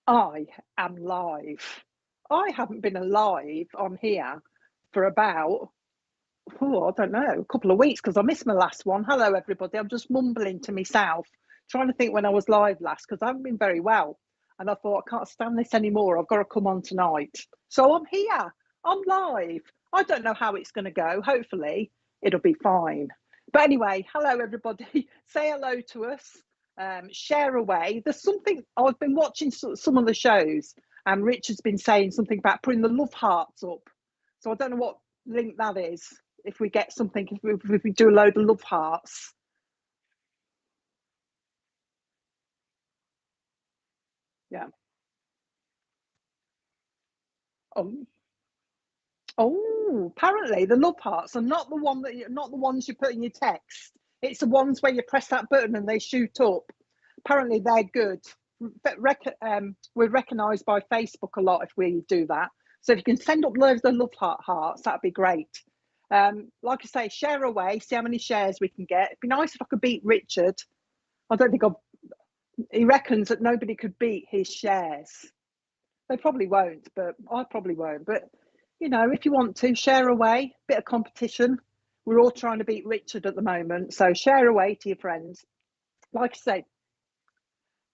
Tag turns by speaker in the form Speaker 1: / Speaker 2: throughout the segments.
Speaker 1: I am live. I haven't been alive on here for about, I don't know, a couple of weeks because I missed my last one. Hello, everybody. I'm just mumbling to myself, trying to think when I was live last because I haven't been very well. And I thought, I can't stand this anymore. I've got to come on tonight. So I'm here. I'm live. I don't know how it's going to go. Hopefully, it'll be fine. But anyway, hello, everybody. Say hello to us. Share away. There's something I've been watching some of the shows, and Richard's been saying something about putting the love hearts up. So I don't know what link that is. If we get something, if we do a load of love hearts. Yeah. Oh, oh, apparently the love hearts are not not the ones you put in your text. It's the ones where you press that button and they shoot up. Apparently they're good. We're recognised by Facebook a lot if we do that. So if you can send up loads of love hearts, that'd be great. Like I say, share away, see how many shares we can get. It'd be nice if I could beat Richard. I don't think he reckons that nobody could beat his shares. They probably won't, but I probably won't. But you know, if you want to share away, bit of competition. We're all trying to beat Richard at the moment, so share away to your friends. Like I say,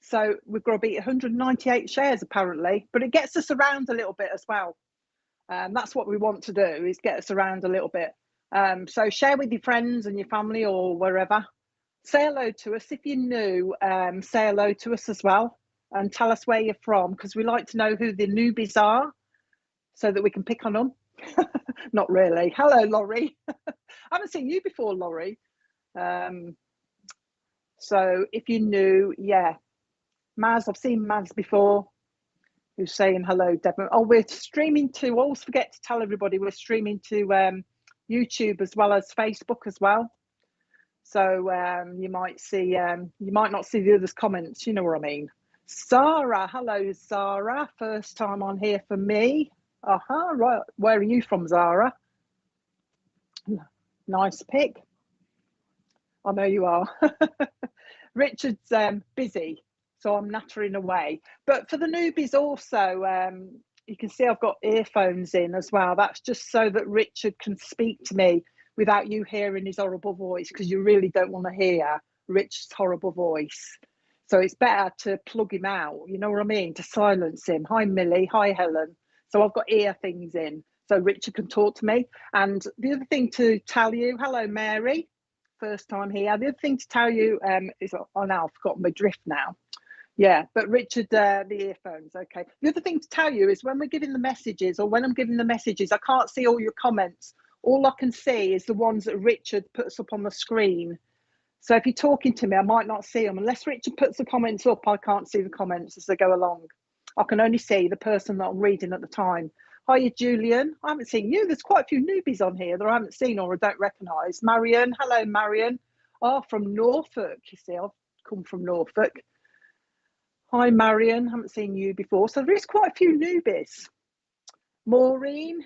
Speaker 1: so we've got to beat 198 shares apparently, but it gets us around a little bit as well. That's what we want to do, is get us around a little bit. So share with your friends and your family or wherever. Say hello to us. If you're new, say hello to us as well and tell us where you're from, because we like to know who the newbies are so that we can pick on them. Not really. Hello, Laurie. I haven't seen you before, Laurie. So if you're new, yeah. Maz, I've seen Maz before, who's saying hello, Deborah. Oh, we're streaming to, I always forget to tell everybody, we're streaming to YouTube as well as Facebook as well. So you might see, you might not see the others' comments, you know what I mean. Zara, hello, Zara. First time on here for me. Right. Where are you from, Zara? Nice pick. I know you are. Richard's busy, so I'm nattering away. But for the newbies also, you can see I've got earphones in as well. That's just so that Richard can speak to me without you hearing his horrible voice, because you really don't want to hear Richard's horrible voice. So it's better to plug him out, you know what I mean, to silence him. Hi, Millie. Hi, Helen. So I've got ear things in so Richard can talk to me. And the other thing to tell you, hello, Mary. First time here. The other thing to tell you is, oh, now I've forgotten my drift now. Yeah, but Richard, the earphones, okay. The other thing to tell you is when we're giving the messages, or when I'm giving the messages, I can't see all your comments. All I can see is the ones that Richard puts up on the screen. So if you're talking to me, I might not see them. Unless Richard puts the comments up, I can't see the comments as they go along. I can only see the person that I'm reading at the time. Hiya, Julian. I haven't seen you. There's quite a few newbies on here that I haven't seen or I don't recognise. Marion. Hello, Marion. Oh, from Norfolk. You see, I've come from Norfolk. Hi, Marion. Haven't seen you before. So there is quite a few newbies. Maureen.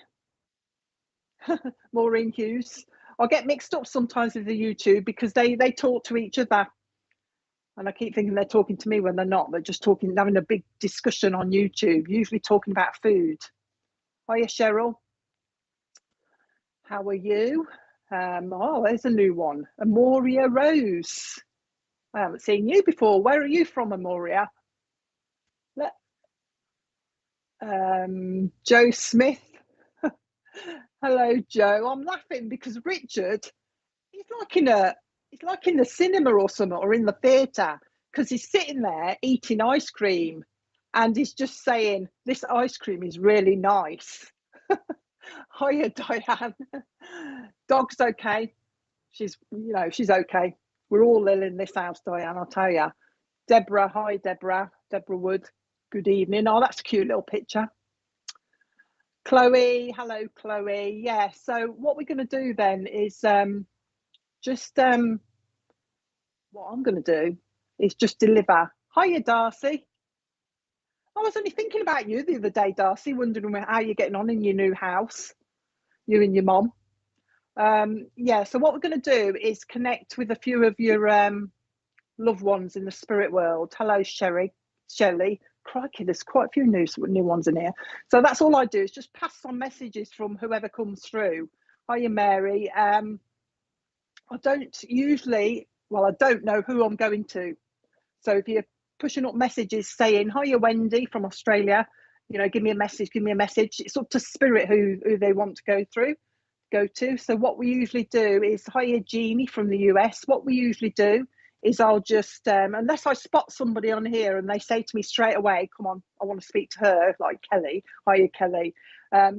Speaker 1: Maureen Hughes. I get mixed up sometimes with the YouTube because they talk to each other. And I keep thinking they're talking to me when they're not. They're just talking, having a big discussion on YouTube, usually talking about food. Hiya, Cheryl. How are you? Oh, there's a new one. Amoria Rose. I haven't seen you before. Where are you from, Amoria? Joe Smith. Hello, Joe. I'm laughing because Richard, he's like in the cinema or something, or in the theatre, because he's sitting there eating ice cream and he's just saying, this ice cream is really nice. Hiya, Diane. Dog's okay. She's okay. We're all ill in this house, Diane, I'll tell you. Deborah, hi, Deborah. Deborah Wood. Good evening. Oh, that's a cute little picture. Chloe, hello, Chloe. Yeah, so what we're going to do then is what I'm going to do is just deliver. Hiya, Darcy. I was only thinking about you the other day, Darcy, wondering how you're getting on in your new house, you and your mom. Yeah, so what we're going to do is connect with a few of your loved ones in the spirit world. Hello, Shelley. crikey, there's quite a few new ones in here. So that's all I do, is just pass on messages from whoever comes through. Hiya, Mary. I don't usually, well, I don't know who I'm going to. So if you're pushing up messages saying, hiya, Wendy from Australia, you know, give me a message, give me a message. It's up to spirit who they want to go to. So what we usually do is, hiya, Jeannie from the US. What we usually do is I'll just, unless I spot somebody on here and they say to me straight away, come on, I want to speak to her, like Kelly, hiya, Kelly.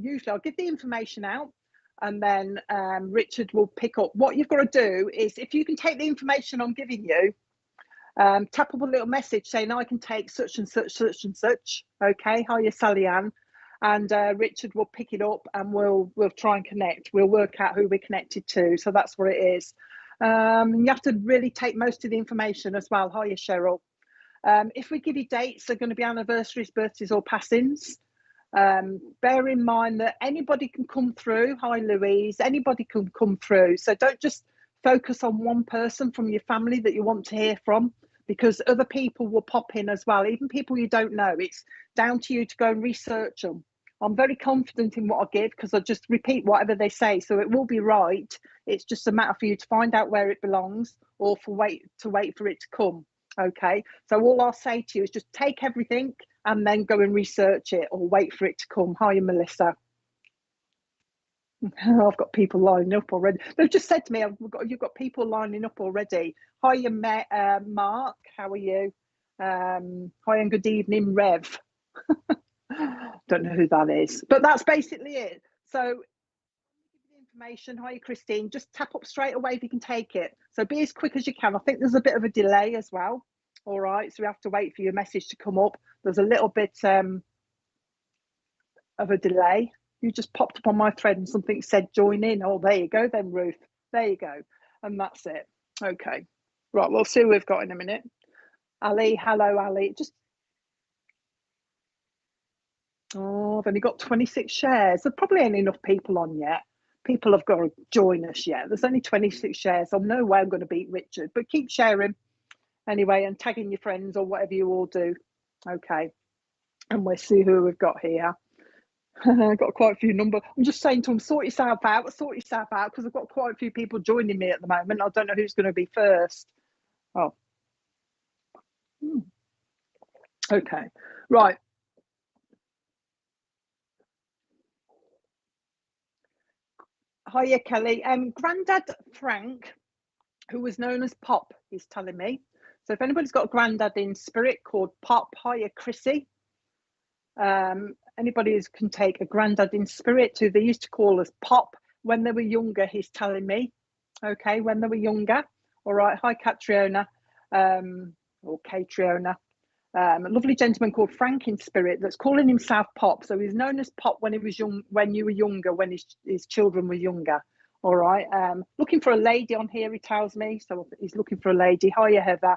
Speaker 1: Usually I'll give the information out, and then Richard will pick up. What you've got to do is, if you can take the information I'm giving you, tap up a little message saying, I can take such and such, such and such. Okay, hiya, Sally Ann. And Richard will pick it up, and we'll try and connect. We'll work out who we're connected to. So that's what it is. You have to really take most of the information as well. Hiya, Cheryl. If we give you dates, they're going to be anniversaries, birthdays, or passings. Bear in mind that anybody can come through. Hi, Louise. Anybody can come through. So don't just focus on one person from your family that you want to hear from, because other people will pop in as well, even people you don't know. It's down to you to go and research them. I'm very confident in what I give, because I just repeat whatever they say, so it will be right. It's just a matter for you to find out where it belongs, or wait for it to come. Okay, so all I'll say to you is just take everything and then go and research it, or wait for it to come. Hiya, Melissa. I've got people lining up already. They've just said to me, you've got people lining up already. Hiya, Mark. How are you? Hi and good evening, Rev. Don't know who that is, but that's basically it. So information. Hiya, Christine. Just tap up straight away if you can take it. So be as quick as you can. I think there's a bit of a delay as well. All right, so we have to wait for your message to come up. There's a little bit of a delay. You just popped up on my thread and something said join in. Oh, there you go then, Ruth. There you go. And that's it. Okay. Right, we'll see who we've got in a minute. Ali, hello, Ali. Oh, I've only got 26 shares. There probably ain't enough people on yet. People have got to join us yet. There's only 26 shares. I'm no way I'm going to beat Richard, but keep sharing anyway, and tagging your friends or whatever you all do. Okay. And we'll see who we've got here. I've got quite a few numbers. I'm just saying to them, sort yourself out, because I've got quite a few people joining me at the moment. I don't know who's going to be first. Oh. Okay. Right. Hiya, Kelly. Grandad Frank, who was known as Pop, is telling me. So if anybody's got a granddad in spirit called Pop, hiya, Chrissy. Anybody who can take a granddad in spirit, who they used to call us Pop when they were younger, he's telling me. Okay, when they were younger. All right, hi, Catriona, or Catriona. A lovely gentleman called Frank in spirit that's calling himself Pop. So he's known as Pop when he was young, when you were younger, when his children were younger. All right, looking for a lady on here, he tells me. So he's looking for a lady. Hiya, Heather.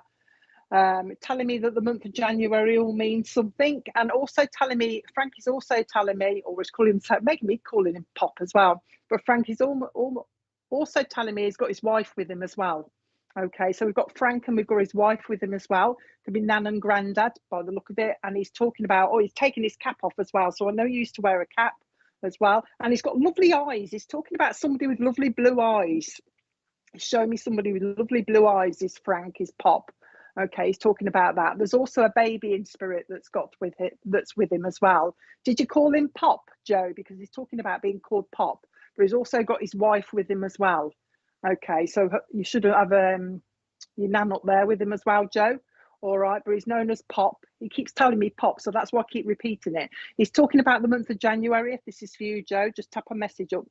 Speaker 1: Telling me that the month of January all means something, and also telling me, Frank is also telling me, or is calling him, making me calling him Pop as well, but Frank is also telling me he's got his wife with him as well. Okay, so we've got Frank and we've got his wife with him as well. Could be Nan and Grandad by the look of it. And he's talking about, oh, he's taking his cap off as well. So I know he used to wear a cap as well. And he's got lovely eyes. He's talking about somebody with lovely blue eyes. He's showing me somebody with lovely blue eyes. Is Frank, is Pop. Okay, he's talking about that. There's also a baby in spirit that's with him as well. Did you call him Pop, Joe? Because he's talking about being called Pop, but he's also got his wife with him as well. Okay, so you should have your nan up there with him as well, Joe. All right, but he's known as Pop. He keeps telling me Pop, so that's why I keep repeating it. He's talking about the month of January. If this is for you, Joe, just tap a message up.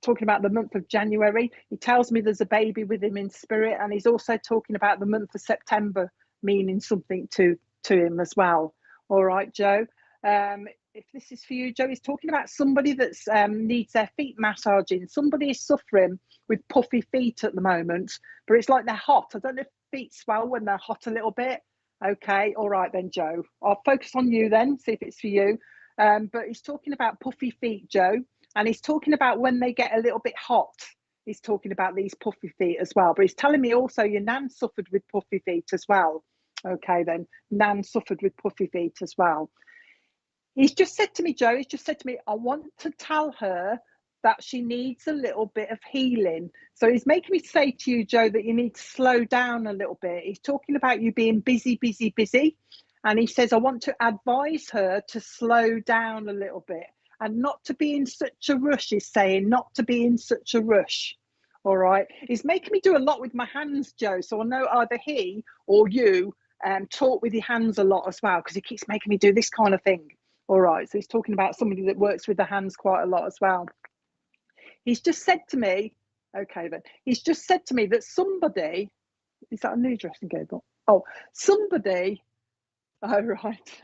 Speaker 1: Talking about the month of January. He tells me there's a baby with him in spirit, and he's also talking about the month of September meaning something to him as well. All right, Joe. If this is for you, Joe, he's talking about somebody that's needs their feet massaging. Somebody is suffering with puffy feet at the moment, but it's like they're hot. I don't know if feet swell when they're hot a little bit. Okay, all right then, Joe. I'll focus on you then, see if it's for you. But he's talking about puffy feet, Joe, and he's talking about when they get a little bit hot. He's talking about these puffy feet as well. But he's telling me also your nan suffered with puffy feet as well. Okay, then Nan suffered with puffy feet as well. He's just said to me, Joe, he's just said to me, I want to tell her that she needs a little bit of healing. So he's making me say to you, Joe, that you need to slow down a little bit. He's talking about you being busy, busy, busy. And he says, I want to advise her to slow down a little bit and not to be in such a rush. He's saying not to be in such a rush. All right. He's making me do a lot with my hands, Joe. So I know either he or you talk with your hands a lot as well, because he keeps making me do this kind of thing. All right, so he's talking about somebody that works with the hands quite a lot as well. He's just said to me, okay then, he's just said to me that somebody, is that a new dressing table? Oh, somebody, oh right,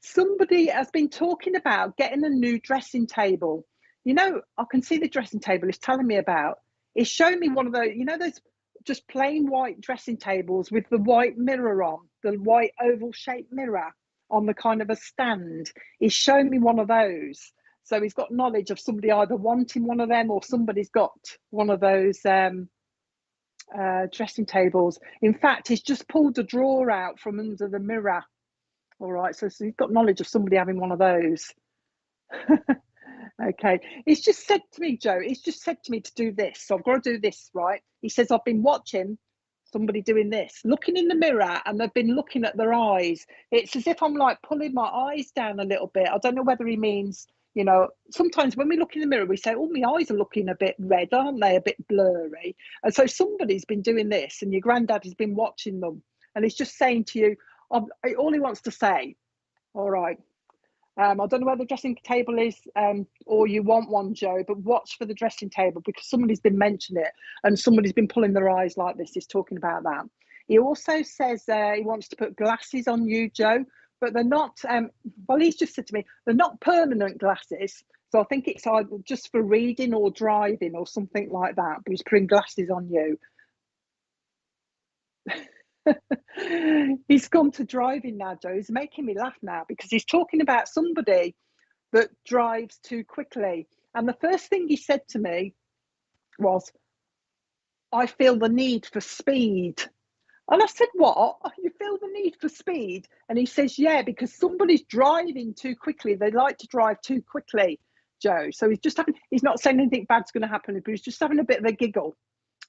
Speaker 1: somebody has been talking about getting a new dressing table. You know, I can see the dressing table he's telling me about. He's showing me one of those, you know, those just plain white dressing tables with the white mirror on, the white oval shaped mirror on the kind of a stand. He's shown me one of those. So he's got knowledge of somebody either wanting one of them or somebody's got one of those dressing tables. In fact, he's just pulled a drawer out from under the mirror. All right, so he's got knowledge of somebody having one of those. Okay, he's just said to me, Joe, he's just said to me to do this. So I've got to do this, right? He says, I've been watching somebody doing this, looking in the mirror, and they've been looking at their eyes. It's as if I'm like pulling my eyes down a little bit. I don't know whether he means, you know, sometimes when we look in the mirror, we say, oh, my eyes are looking a bit red, aren't they? A bit blurry. And so somebody's been doing this, and your granddad has been watching them. And he's just saying to you, all he wants to say, all right, I don't know where the dressing table is, or you want one, Joe, but watch for the dressing table, because somebody's been mentioning it and somebody's been pulling their eyes like this. He's talking about that. He also says he wants to put glasses on you, Joe, but they're not, well, he's just said to me, they're not permanent glasses. So I think it's either just for reading or driving or something like that, but he's putting glasses on you. He's gone to driving now, Joe. He's making me laugh now because he's talking about somebody that drives too quickly. And the first thing he said to me was, I feel the need for speed. And I said, what? You feel the need for speed? And he says, yeah, because somebody's driving too quickly. They like to drive too quickly, Joe. So he's not saying anything bad's going to happen, but he's just having a bit of a giggle.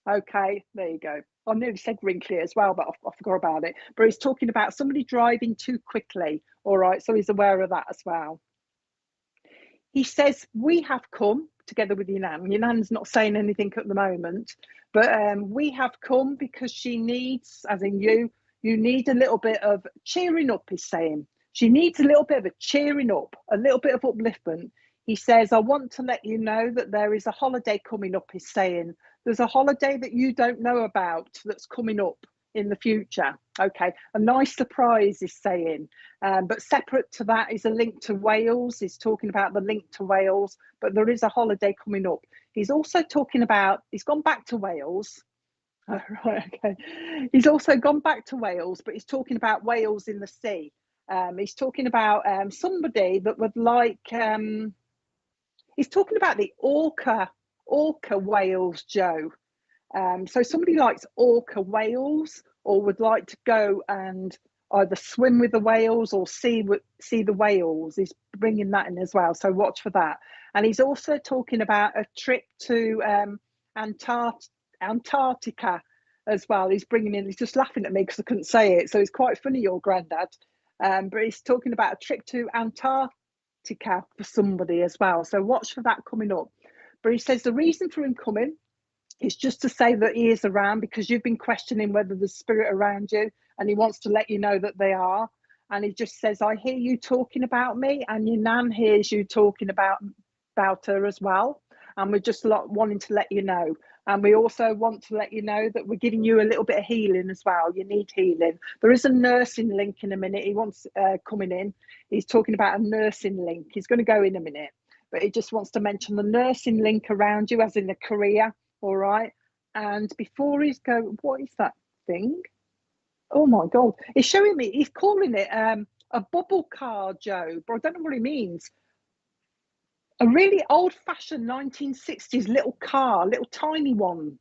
Speaker 1: Okay, there you go. I nearly said wrinkly as well, but I forgot about it. But he's talking about somebody driving too quickly. All right, so he's aware of that as well. He says, we have come together with your nan. Your nan's not saying anything at the moment, but we have come because she needs, as in you need a little bit of cheering up, he's saying. She needs a little bit of a cheering up, a little bit of upliftment. He says, I want to let you know that there is a holiday coming up, he's saying. There's a holiday that you don't know about that's coming up in the future. Okay, a nice surprise, he's saying. But separate to that is a link to Wales. He's talking about the link to Wales, but there is a holiday coming up. He's also talking about, he's gone back to Wales. Oh, right, okay. He's also gone back to Wales, but he's talking about Wales in the sea. He's talking about somebody that would like, he's talking about the orca whales, Joe. So somebody likes orca whales or would like to go and either swim with the whales or see the whales. He's bringing that in as well. So watch for that. And he's also talking about a trip to Antarctica as well. He's bringing in, he's just laughing at me because I couldn't say it. So it's quite funny, your granddad. But he's talking about a trip to Antarctica for somebody as well. So watch for that coming up. But he says the reason for him coming is just to say that he is around because you've been questioning whether there's spirit around you, and he wants to let you know that they are. And he just says, I hear you talking about me, and your nan hears you talking about her as well. And we're just wanting to let you know. And we also want to let you know that we're giving you a little bit of healing as well. You need healing. There is a nursing link in a minute. He wants coming in. He's talking about a nursing link. He's going to go in a minute, but he just wants to mention the nursing link around you, as in a career. All right. And before he's go, what is that thing? Oh my God. He's showing me, he's calling it a bubble car, Joe, but I don't know what he means. A really old fashioned 1960s little car, little tiny one.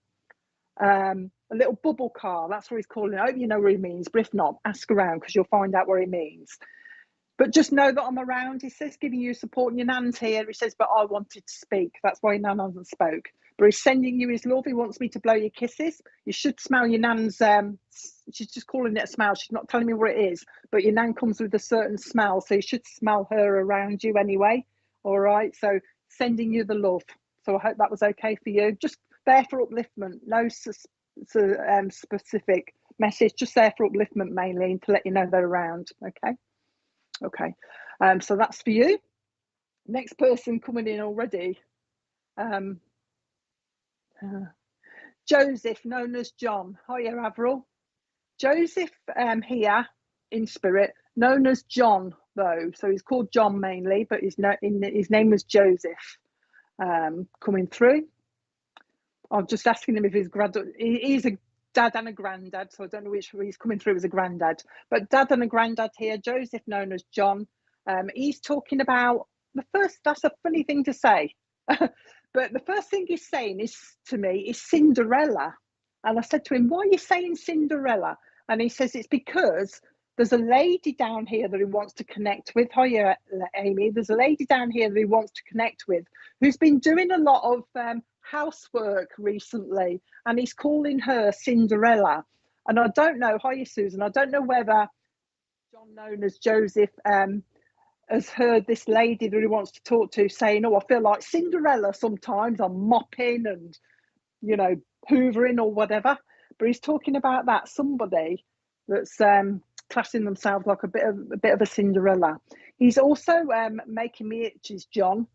Speaker 1: a little bubble car. That's what he's calling it. I hope you know what he means, but if not, ask around because you'll find out what he means. But just know that I'm around. He says, giving you support, and your nan's here. He says, but I wanted to speak. That's why your nan hasn't spoke. But he's sending you his love. He wants me to blow your kisses. You should smell your nan's, she's just calling it a smell. She's not telling me what it is, but your nan comes with a certain smell. So you should smell her around you anyway. All right. So sending you the love. So I hope that was okay for you. Just there for upliftment. No specific message. Just there for upliftment mainly, and to let you know they're around. Okay. Okay, so that's for you. Next person coming in already. Joseph, known as John. Hiya, Avril. Joseph here in spirit, known as John though. So he's called John mainly, but his name was Joseph. Coming through. I'm just asking him if he's he's a dad and a granddad, so I don't know which he's coming through as a granddad, but dad and a granddad here. Joseph, known as John. He's talking about that's a funny thing to say, but the first thing he's saying to me is Cinderella. And I said to him, why are you saying Cinderella? And he says, it's because there's a lady down here that he wants to connect with. Hiya, Amy. There's a lady down here that he wants to connect with who's been doing a lot of housework recently, and he's calling her Cinderella. And I don't know, hiya, Susan, I don't know whether John, known as Joseph, has heard this lady that he wants to talk to saying, oh, I feel like Cinderella sometimes. I'm mopping and, you know, hoovering or whatever. But he's talking about that, somebody that's classing themselves like a bit of a Cinderella. He's also making me itches, John,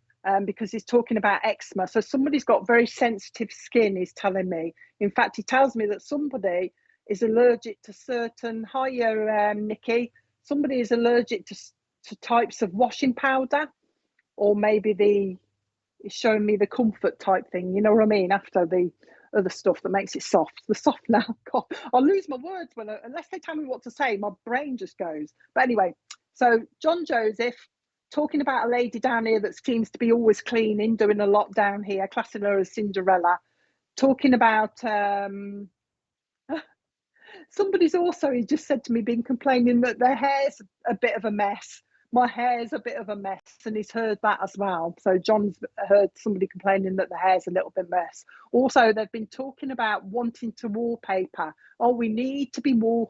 Speaker 1: because he's talking about eczema. So somebody's got very sensitive skin, he's telling me. In fact, he tells me that somebody is allergic to certain, hiya, Nikki, somebody is allergic to types of washing powder, or maybe it's showing me the comfort type thing, you know what I mean, after the other stuff that makes it soft. The soft now, God, I lose my words unless they tell me what to say, my brain just goes. But anyway, so John Joseph, talking about a lady down here that seems to be always cleaning, doing a lot down here, classing her as Cinderella. Talking about somebody's also, he just said to me, been complaining that their hair's a bit of a mess. My hair's a bit of a mess, and he's heard that as well. So John's heard somebody complaining that the hair's a little bit mess. Also, they've been talking about wanting to wallpaper. Oh, we need to be wallpapering.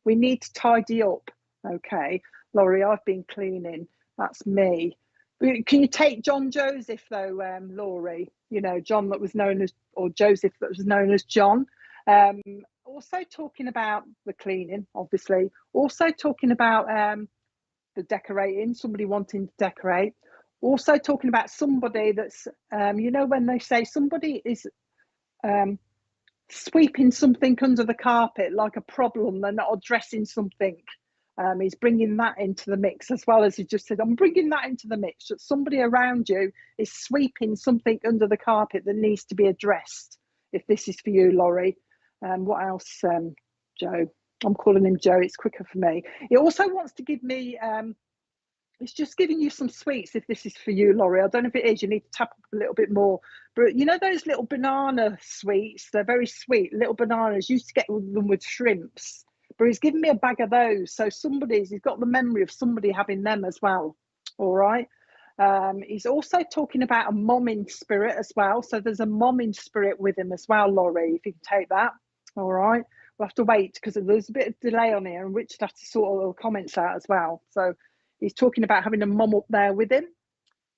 Speaker 1: We need to tidy up. Okay, Laurie, I've been cleaning. That's me. Can you take John Joseph though, Laurie? You know, John that was known as, or Joseph that was known as John. Also talking about the cleaning, obviously. Also talking about the decorating, somebody wanting to decorate. Also talking about somebody that's, you know, when they say somebody is sweeping something under the carpet like a problem, they're not addressing something. He's bringing that into the mix, as well as he just said, I'm bringing that into the mix, that somebody around you is sweeping something under the carpet that needs to be addressed, if this is for you, Laurie. What else, Joe? I'm calling him Joe, it's quicker for me. He also wants to give me, it's just giving you some sweets, if this is for you, Laurie. I don't know if it is, you need to tap up a little bit more. But you know those little banana sweets? They're very sweet, little bananas. Used to get them with shrimps. But he's given me a bag of those. So he's got the memory of somebody having them as well. All right. He's also talking about a mom in spirit as well. So there's a mom in spirit with him as well, Laurie, if you can take that. All right. We'll have to wait because there's a bit of delay on here, and Richard has to sort all the comments out as well. So he's talking about having a mom up there with him.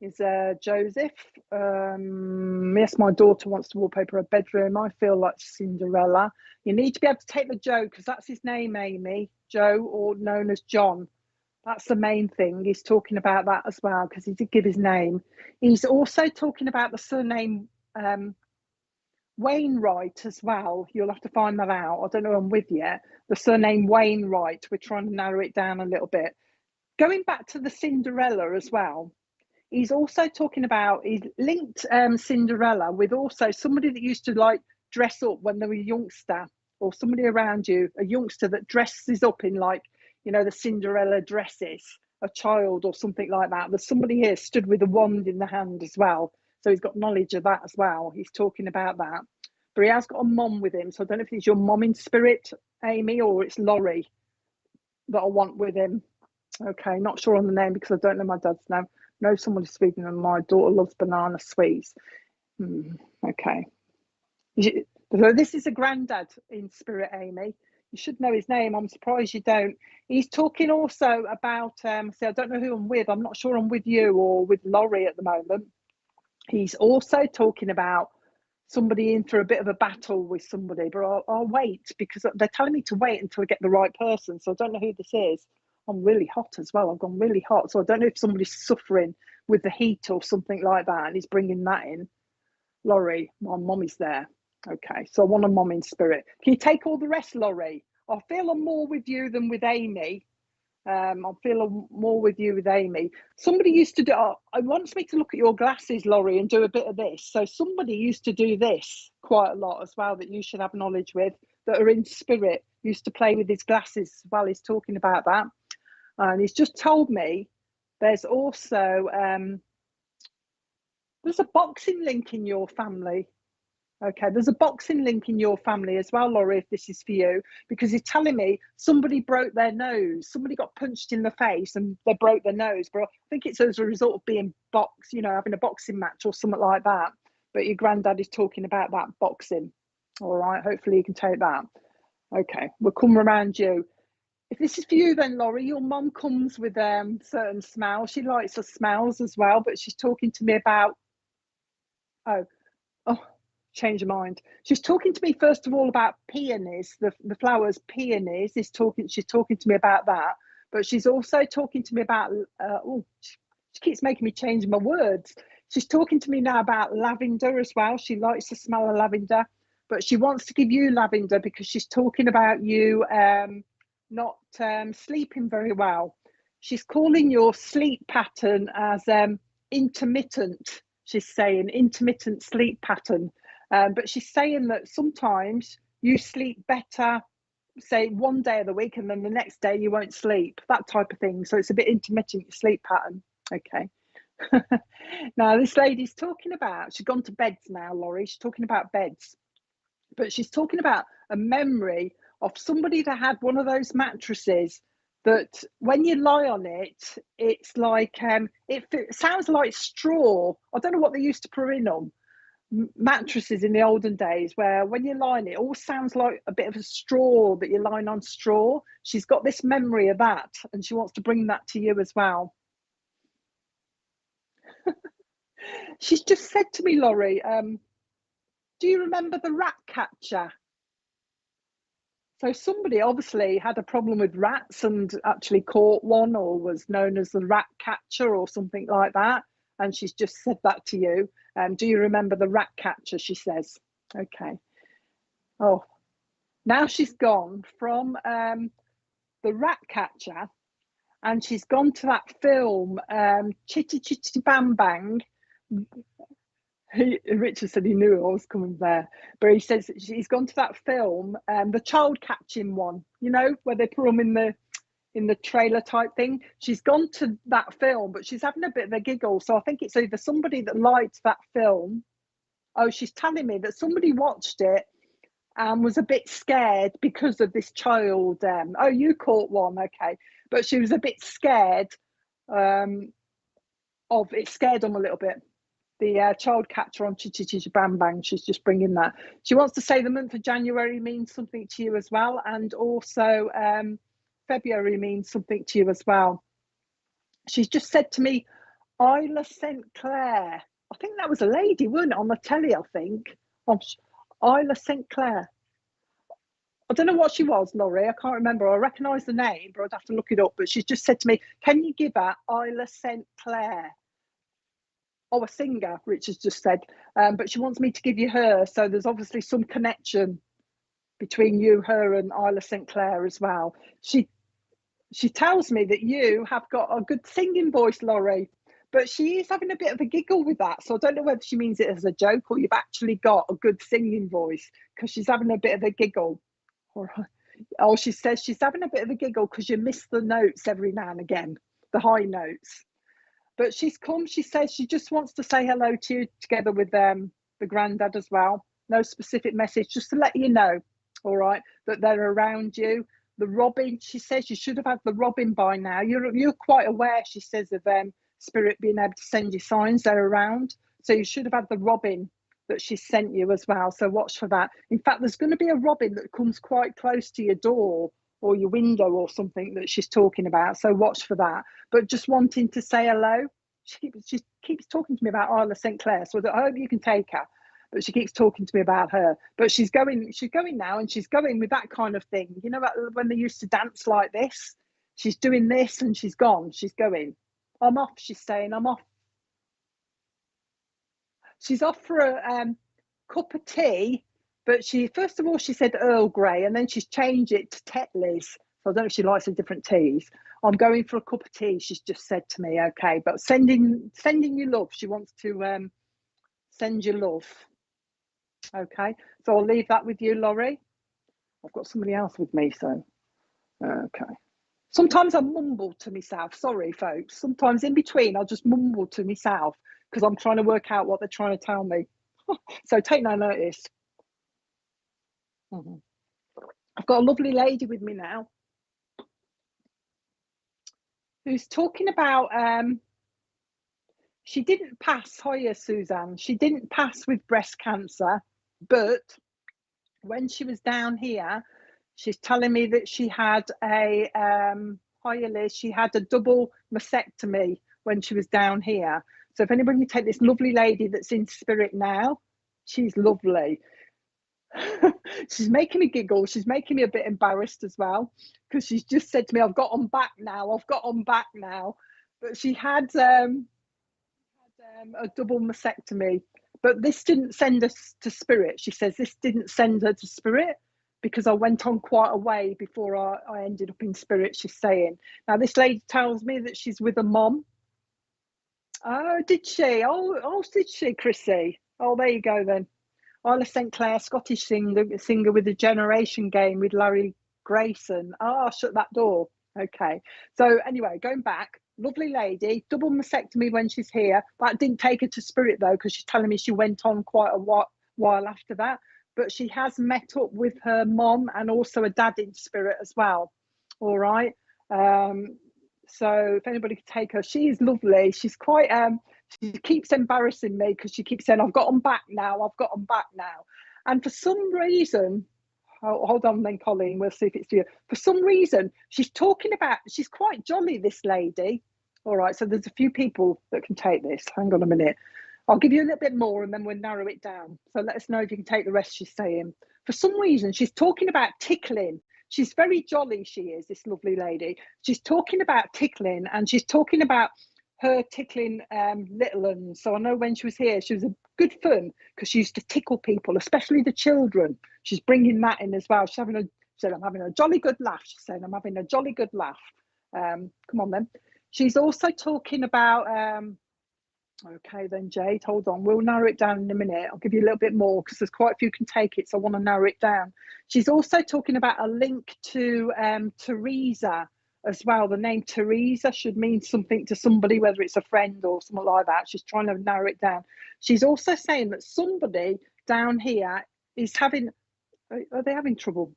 Speaker 1: Is Joseph. Yes, my daughter wants to wallpaper her bedroom. I feel like Cinderella. You need to be able to take the Joe, because that's his name, Amy. Joe, or known as John. That's the main thing. He's talking about that as well, because he did give his name. He's also talking about the surname Wainwright as well. You'll have to find that out. I don't know I'm with you. The surname Wainwright. We're trying to narrow it down a little bit. Going back to the Cinderella as well. He's also talking about, he's linked Cinderella with also somebody that used to like dress up when they were a youngster, or somebody around you, a youngster that dresses up in, like, you know, the Cinderella dresses, a child or something like that. There's somebody here stood with a wand in the hand as well. So he's got knowledge of that as well. He's talking about that. but he has got a mum with him. So I don't know if it's your mum in spirit, Amy, or it's Laurie that I want with him. Okay, not sure on the name because I don't know my dad's name. Know someone is speaking, and my daughter loves banana sweets. Okay. So this is a granddad in spirit, Amy. You should know his name. I'm surprised you don't. He's talking also about, see, I don't know who I'm with. I'm not sure I'm with you or with Laurie at the moment. He's also talking about somebody in for a bit of a battle with somebody, but I'll wait because they're telling me to wait until I get the right person. So I don't know who this is. I'm really hot as well. I've gone really hot. So I don't know if somebody's suffering with the heat or something like that, and he's bringing that in. Laurie, my mum is there. Okay, so I want a mum in spirit. Can you take all the rest, Laurie? I feel I'm more with you than with Amy. I feel more with you with Amy. Somebody used to do, it wants me to look at your glasses, Laurie, and do a bit of this. So somebody used to do this quite a lot as well that you should have knowledge with, that are in spirit, used to play with his glasses while he's talking about that. And he's just told me there's also, there's a boxing link in your family. Okay, there's a boxing link in your family as well, Laurie, if this is for you, because he's telling me somebody broke their nose. Somebody got punched in the face and they broke their nose. But I think it's as a result of being boxed, having a boxing match or something like that. But your granddad is talking about that boxing. All right, hopefully you can take that. Okay, we'll come around you. If this is for you then, Laurie, your mum comes with certain smells. She likes the smells as well, but she's talking to me about, oh, change your mind. She's talking to me first of all about peonies, the flowers peonies. She's talking to me about that, but she's also talking to me about she keeps making me change my words. She's talking to me now about lavender as well. She likes the smell of lavender, but she wants to give you lavender because she's talking about you not sleeping very well. She's calling your sleep pattern as intermittent. She's saying intermittent sleep pattern. But she's saying that sometimes you sleep better, say one day of the week, and then the next day you won't sleep, that type of thing. So it's a bit intermittent, your sleep pattern. Okay. Now, this lady's talking about, she's gone to beds now, Laurie. She's talking about beds. But she's talking about a memory of somebody that had one of those mattresses that when you lie on it, it's like, it sounds like straw. I don't know what they used to put in them. Mattresses in the olden days where when you're lying it all sounds like a bit of a straw, that you're lying on straw. She's got this memory of that and she wants to bring that to you as well. She's just said to me, Laurie, do you remember the rat catcher? So somebody obviously had a problem with rats and actually caught one, or was known as the rat catcher or something like that, and she's just said that to you. Do you remember the rat catcher? She says. Okay. Oh, now she's gone from the rat catcher, and she's gone to that film, Chitty Chitty Bang Bang. Richard said he knew I was coming there, but he says he's gone to that film, the child catching one, where they put them in the trailer type thing. She's gone to that film, but she's having a bit of a giggle. So I think it's either somebody that liked that film. Oh, she's telling me that somebody watched it and was a bit scared because of this child. Oh, you caught one, okay. But she was a bit scared of it, scared them a little bit. The child catcher on Chitty Chitty Bang Bang, she's just bringing that. She wants to say the month of January means something to you as well, and also February means something to you as well. She's just said to me, Isla St. Clair. I think that was a lady, wasn't it, on the telly, I think. Isla St. Clair. I don't know what she was, Laurie. I can't remember. I recognise the name, but I'd have to look it up. But she's just said to me, can you give her Isla St. Clair? Oh, a singer, Richard's just said. But she wants me to give you her. So there's obviously some connection between you, her, and Isla St. Clair as well. She tells me that you have got a good singing voice, Laurie. But she is having a bit of a giggle with that. So I don't know whether she means it as a joke or you've actually got a good singing voice, because she's having a bit of a giggle. All right. Oh, she says she's having a bit of a giggle because you miss the notes every now and again, the high notes. But she's come, she says she just wants to say hello to you together with the granddad as well. no specific message, just to let you know, all right, that they're around you. The robin, she says you should have had the robin by now. You're quite aware, she says, of spirit being able to send you signs they're around. So you should have had the robin that she sent you as well. So watch for that. In fact, there's going to be a robin that comes quite close to your door or your window or something that she's talking about. So watch for that. But just wanting to say hello. She keeps talking to me about Isla St. Clair. So I hope you can take her. But she keeps talking to me about her. But she's going now, and she's going with that kind of thing. You know, when they used to dance like this, she's doing this and she's gone. She's going. I'm off, she's saying. I'm off. She's off for a cup of tea, but first of all she said Earl Grey, and then she's changed it to Tetley's. So I don't know if she likes the different teas. I'm going for a cup of tea, she's just said to me. Okay, but sending you love. She wants to send you love. Okay, so I'll leave that with you, Laurie. I've got somebody else with me, so okay. Sometimes I mumble to myself. Sorry, folks. Sometimes in between, I'll just mumble to myself because I'm trying to work out what they're trying to tell me. So take no notice. I've got a lovely lady with me now who's talking about she didn't pass. Hiya, Suzanne. She didn't pass with breast cancer, but when she was down here, she's telling me that she had a hiya, Liz. She had a double mastectomy when she was down here. So if anybody can take this lovely lady that's in spirit now, she's lovely. She's making me giggle. She's making me a bit embarrassed as well, because she's just said to me, I've got on back now. I've got on back now. But she had a double mastectomy. But this didn't send us to spirit. She says this didn't send her to spirit because I went on quite a way before I ended up in spirit, she's saying. Now, this lady tells me that she's with a mom. Oh, did she? Oh, did she, Chrissy? Oh, there you go then. Isla St. Clair, Scottish singer with the Generation Game with Larry Grayson. Oh, shut that door. Okay. So anyway, going back, lovely lady, double mastectomy when she's here. That didn't take her to spirit though, because she's telling me she went on quite a while after that. But she has met up with her mom and also a dad in spirit as well. All right. So if anybody could take her, she's lovely. She's quite she keeps embarrassing me because she keeps saying, I've got them back now, I've got them back now. And for some reason, hold on then, Colleen, we'll see if it's you. For some reason, she's quite jolly, this lady. All right, so there's a few people that can take this. Hang on a minute. I'll give you a little bit more and then we'll narrow it down. So let us know if you can take the rest she's saying. For some reason, she's talking about tickling. She's very jolly, she is, this lovely lady. She's talking about tickling, and she's talking about her tickling little ones. So I know when she was here, she was a good fun because she used to tickle people, especially the children. She's bringing that in as well. She said, I'm having a jolly good laugh. She's saying, I'm having a jolly good laugh. Come on then. She's also talking about, okay then, Jade, hold on. We'll narrow it down in a minute. I'll give you a little bit more because there's quite a few can take it. So I want to narrow it down. She's also talking about a link to Teresa as well. The name Teresa should mean something to somebody, whether it's a friend or something like that. She's trying to narrow it down. She's also saying that somebody down here is having, are they having trouble?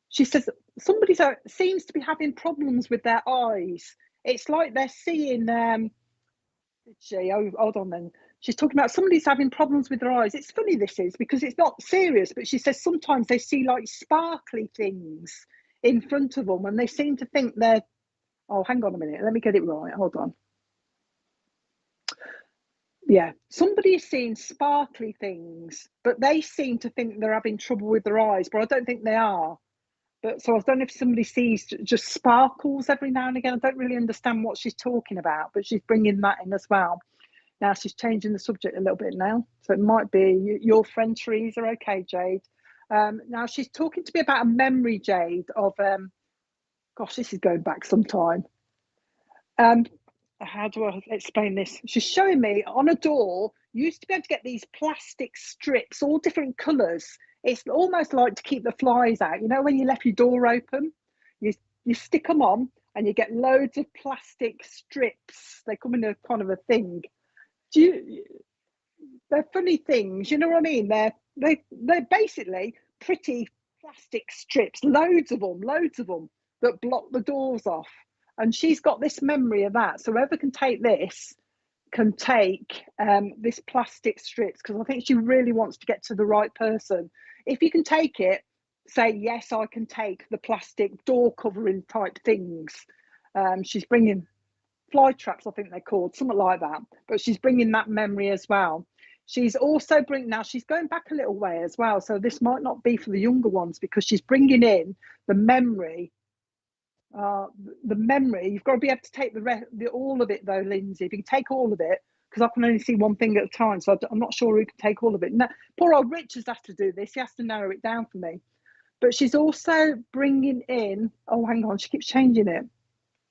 Speaker 1: She says somebody seems to be having problems with their eyes. It's like they're seeing, hold on then. She's talking about somebody's having problems with their eyes. It's funny this is because it's not serious, but she says sometimes they see like sparkly things in front of them and they seem to think they're, oh, hang on a minute, let me get it right, hold on. Yeah, somebody is seeing sparkly things, but they seem to think they're having trouble with their eyes, but I don't think they are. But so I don't know if somebody sees just sparkles every now and again. I don't really understand what she's talking about, but she's bringing that in as well. Now she's changing the subject a little bit now. So it might be your friend Teresa. Okay, Jade. Now she's talking to me about a memory, Jade, of, gosh, this is going back some time. How do I explain this? She's showing me on a door, you used to be able to get these plastic strips, all different colours. It's almost like to keep the flies out. You know, when you left your door open, you stick them on and you get loads of plastic strips. They come in a kind of a thing. They're funny things, you know what I mean? they're basically pretty plastic strips, loads of them that block the doors off. And she's got this memory of that. So whoever can take this can take this plastic strips, because I think she really wants to get to the right person. If you can take it, say, yes, I can take the plastic door covering type things. She's bringing fly traps, I think they're called, something like that. But she's bringing that memory as well. She's also bringing, now she's going back a little way as well. So this might not be for the younger ones, because she's bringing in the memory. You've got to be able to take all of it though, Lindsay. If you can take all of it, because I can only see one thing at a time, so I'm not sure who can take all of it. Now, poor old Richard's has to do this. He has to narrow it down for me. But she's also bringing in, oh, hang on, she keeps changing it.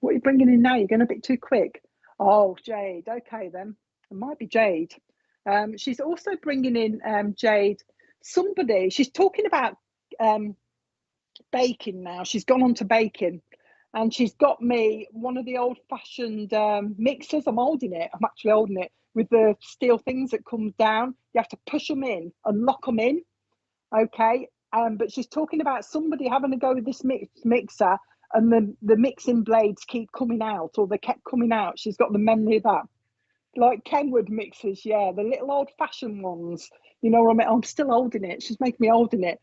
Speaker 1: What are you bringing in now? You're going a bit too quick. Oh, Jade. Okay, then. It might be Jade. She's also bringing in, Jade, somebody. She's talking about baking now. She's gone on to baking. And she's got me one of the old-fashioned mixers. I'm holding it. I'm actually holding it with the steel things that come down. You have to push them in and lock them in. Okay. But she's talking about somebody having to go with this mixer, and the mixing blades keep coming out, or they kept coming out. She's got the memory of that. Like Kenwood mixers, yeah, the little old-fashioned ones. You know what I mean? I'm still holding it. She's making me holding it.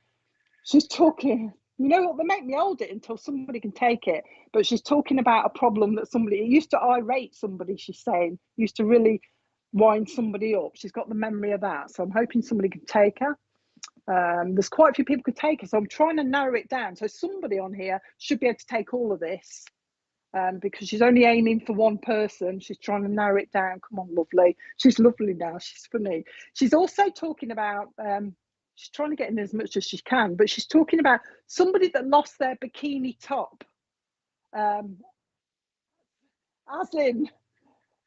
Speaker 1: She's talking, you know what, they make me hold it until somebody can take it. But she's talking about a problem that somebody, it used to irate somebody, she's saying, used to really wind somebody up. She's got the memory of that. So I'm hoping somebody can take her. There's quite a few people could take her. So I'm trying to narrow it down. So somebody on here should be able to take all of this. Because she's only aiming for one person. She's trying to narrow it down. Come on, lovely. She's lovely now. She's funny. She's also talking about... she's trying to get in as much as she can, but she's talking about somebody that lost their bikini top. As in,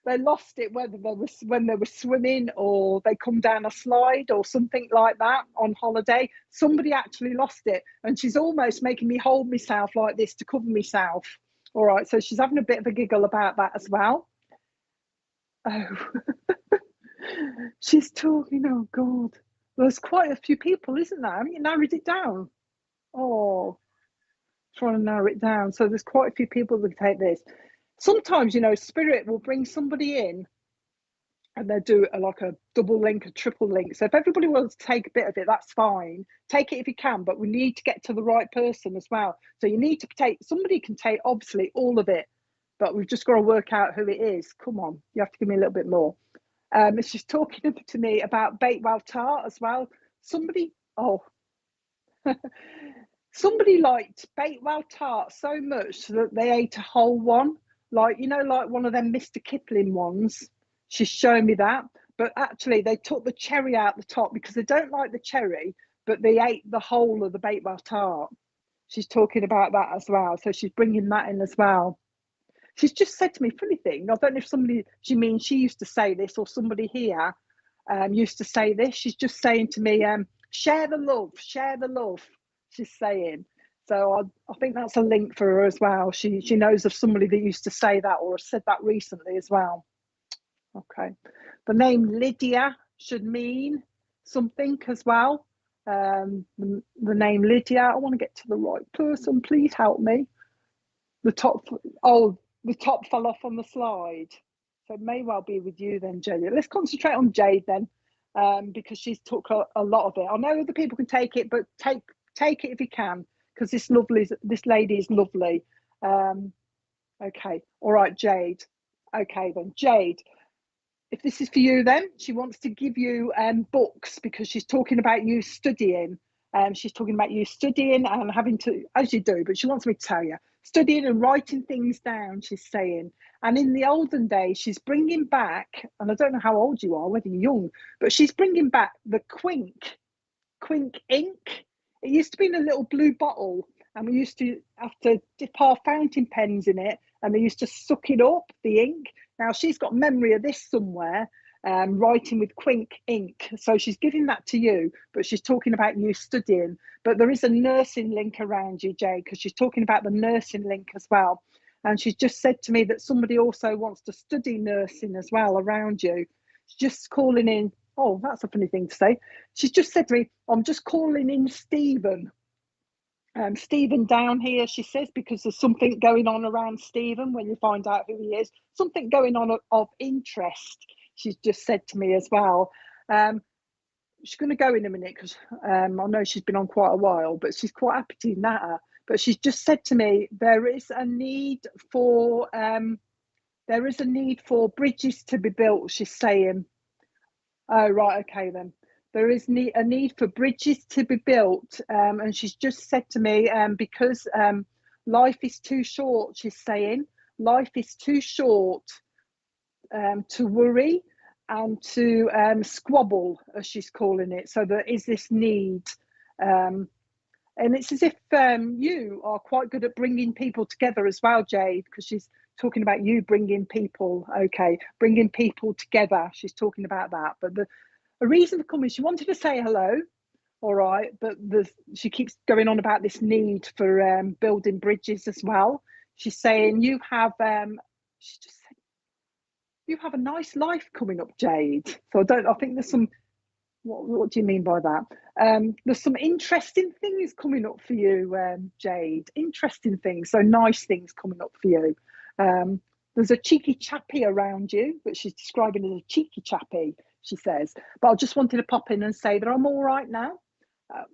Speaker 1: they lost it when they were swimming, or they come down a slide or something like that on holiday. Somebody actually lost it, and she's almost making me hold myself like this to cover myself. All right, so she's having a bit of a giggle about that as well. Oh, she's talking, oh God. There's quite a few people, isn't there? Haven't you narrowed it down? Oh, trying to narrow it down. So there's quite a few people that take this. Sometimes, you know, Spirit will bring somebody in and they'll do like a double link, a triple link. So if everybody wants to take a bit of it, that's fine. Take it if you can, but we need to get to the right person as well. So you need to take, somebody can take obviously all of it, but we've just got to work out who it is. Come on, you have to give me a little bit more. She's talking to me about Bakewell tart as well. Somebody liked Bakewell tart so much that they ate a whole one. Like, you know, like one of them Mr. Kipling ones. She's showing me that. But actually, they took the cherry out the top because they don't like the cherry, but they ate the whole of the Bakewell tart. She's talking about that as well. So she's bringing that in as well. She's just said to me, funny thing, I don't know if she means she used to say this, or somebody here used to say this. She's just saying to me, share the love, she's saying. So I think that's a link for her as well. She knows of somebody that used to say that, or said that recently as well. Okay. The name Lydia should mean something as well. The name Lydia, I want to get to the right person. Please help me. The top fell off on the slide. So it may well be with you then, Jade. Let's concentrate on Jade then, because she's took a lot of it. I know other people can take it, but take it if you can, because this lady is lovely. Okay, all right, Jade. Okay then, Jade. If this is for you, then she wants to give you books, because she's talking about you studying. She's talking about you studying and having to, as you do, but she wants me to tell you, studying and writing things down, she's saying. And in the olden days, she's bringing back, and I don't know how old you are, whether you're young, but she's bringing back the Quink ink. It used to be in a little blue bottle, and we used to have to dip our fountain pens in it, and they used to suck it up, the ink. Now she's got memory of this somewhere, writing with Quink ink. So she's giving that to you, but she's talking about you studying. But there is a nursing link around you, Jay, because she's talking about the nursing link as well. And she's just said to me that somebody also wants to study nursing as well around you. She's just calling in Oh, that's a funny thing to say. She's just said to me, I'm just calling in Stephen. Stephen down here, she says, because there's something going on around Stephen when you find out who he is, something going on of interest. She's just said to me as well. She's going to go in a minute because I know she's been on quite a while, but she's quite happy to natter. But she's just said to me, there is a need for bridges to be built. She's saying, oh right, okay then. There is a need for bridges to be built, and she's just said to me, because life is too short. She's saying life is too short to worry and to squabble, as she's calling it. So there is this need, and it's as if you are quite good at bringing people together as well, Jade, because she's talking about you bringing people. Okay, bringing people together. She's talking about that, but a reason for coming, she wanted to say hello, all right, but she keeps going on about this need for building bridges as well. She's saying you have she just said you have a nice life coming up, Jade. So I think there's some, what do you mean by that? There's some interesting things coming up for you, Jade. Interesting things, so nice things coming up for you. There's a cheeky chappy around you, but she's describing it as a cheeky chappy, she says. But I just wanted to pop in and say that I'm all right now.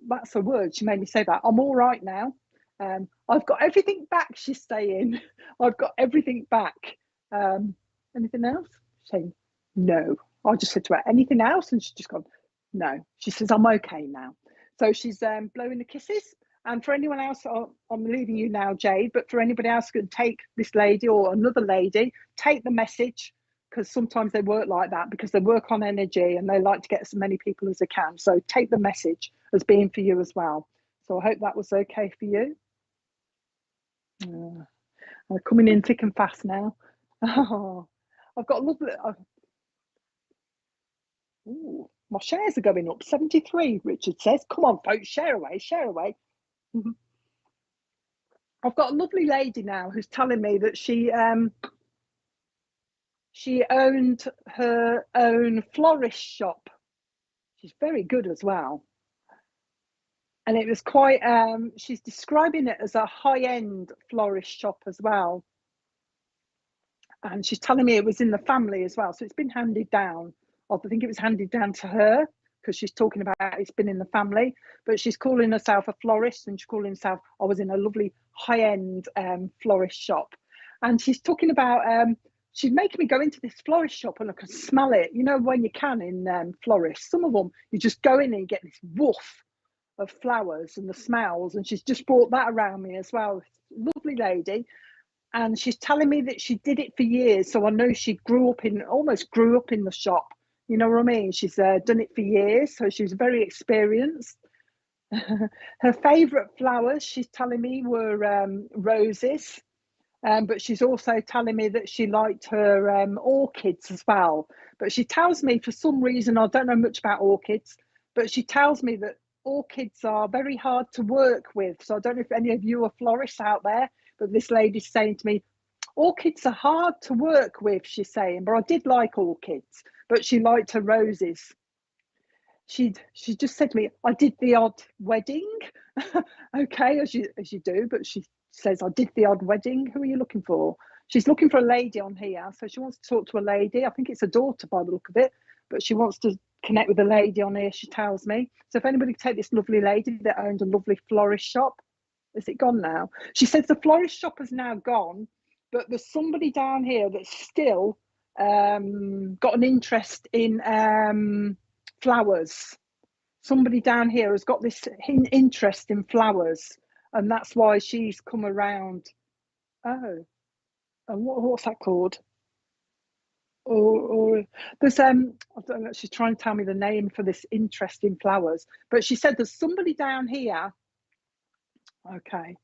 Speaker 1: That's a word, she made me say that. I'm all right now. I've got everything back, she's saying. I've got everything back. Anything else? She's saying, no. I just said to her, anything else? And she's just gone, no. She says, I'm okay now. So she's blowing the kisses. And for anyone else, I'm leaving you now, Jade, but for anybody else who can take this lady or another lady, take the message, because sometimes they work like that, because they work on energy and they like to get as many people as they can. So take the message as being for you as well. So I hope that was okay for you. I'm coming in thick and fast now. Oh, I've got a lovely. Ooh, my shares are going up. 73, Richard says. Come on, folks, share away, share away. I've got a lovely lady now who's telling me that she owned her own florist shop. She's very good as well. And it was quite, she's describing it as a high-end florist shop as well. And she's telling me it was in the family as well. So it's been handed down. I think it was handed down to her, because she's talking about it's been in the family. But she's calling herself a florist, and she's calling herself, I was in a lovely high-end florist shop. And she's talking about, she's making me go into this florist shop and I can smell it. You know, when you can in florists, some of them, you just go in and you get this woof of flowers and the smells. And she's just brought that around me as well. Lovely lady. And she's telling me that she did it for years. So I know she almost grew up in the shop. You know what I mean? She's done it for years. So she's very experienced. Her favourite flowers, she's telling me, were roses. But she's also telling me that she liked her orchids as well. But she tells me, for some reason, I don't know much about orchids, but she tells me that orchids are very hard to work with. So I don't know if any of you are florists out there, but this lady's saying to me, orchids are hard to work with, she's saying, but I did like orchids, but she liked her roses. She just said to me, I did the odd wedding. Okay, as you do, but she says, I did the odd wedding. Who are you looking for? She's looking for a lady on here. So she wants to talk to a lady. I think it's a daughter by the look of it, but she wants to connect with a lady on here, she tells me. So if anybody could take this lovely lady that owned a lovely florist shop. Is it gone now? She says the florist shop has now gone, but there's somebody down here that's still got an interest in flowers. Somebody down here has got this interest in flowers, and that's why she's come around. Oh, and what's that called? Or there's I don't know, she's trying to tell me the name for this interest in flowers, but she said there's somebody down here. Okay.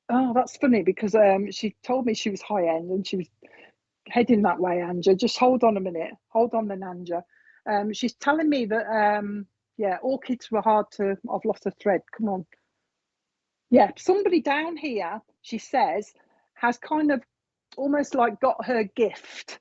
Speaker 1: Oh, that's funny, because she told me she was high end and she was heading that way, Anja. Just hold on a minute. Hold on then, Anja. She's telling me that, yeah, orchids were hard to, I've lost a thread. Come on. Yeah, somebody down here, she says, has kind of almost like got her gift,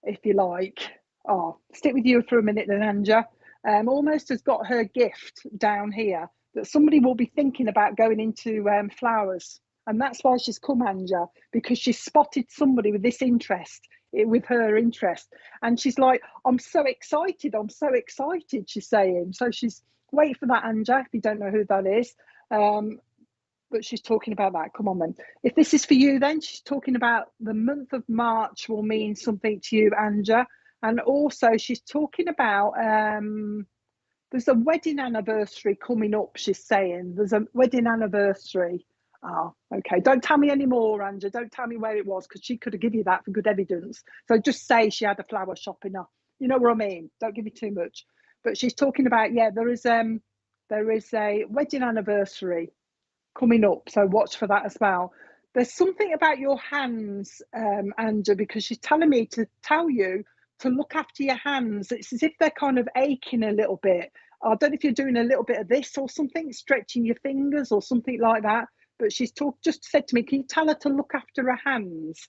Speaker 1: if you like. Oh, stick with you for a minute then, Anja. Almost has got her gift down here that somebody will be thinking about going into flowers. And that's why she's come, Anja, because she's spotted somebody with this interest, with her interest. And she's like, I'm so excited. I'm so excited, she's saying. So she's, wait for that, Anja, if you don't know who that is. But she's talking about that. Come on, then. If this is for you, then she's talking about the month of March will mean something to you, Anja. And also, she's talking about there's a wedding anniversary coming up. She's saying there's a wedding anniversary. Oh, okay. Don't tell me any more, Anja. Don't tell me where it was because she could have given you that for good evidence. So just say she had a flower shop in her. You know what I mean? Don't give me too much. But she's talking about, yeah, there is a wedding anniversary coming up, so watch for that as well. There's something about your hands, Andrew, because she's telling me to tell you to look after your hands. It's as if they're kind of aching a little bit. I don't know if you're doing a little bit of this or something, stretching your fingers or something like that. But she's just said to me, can you tell her to look after her hands?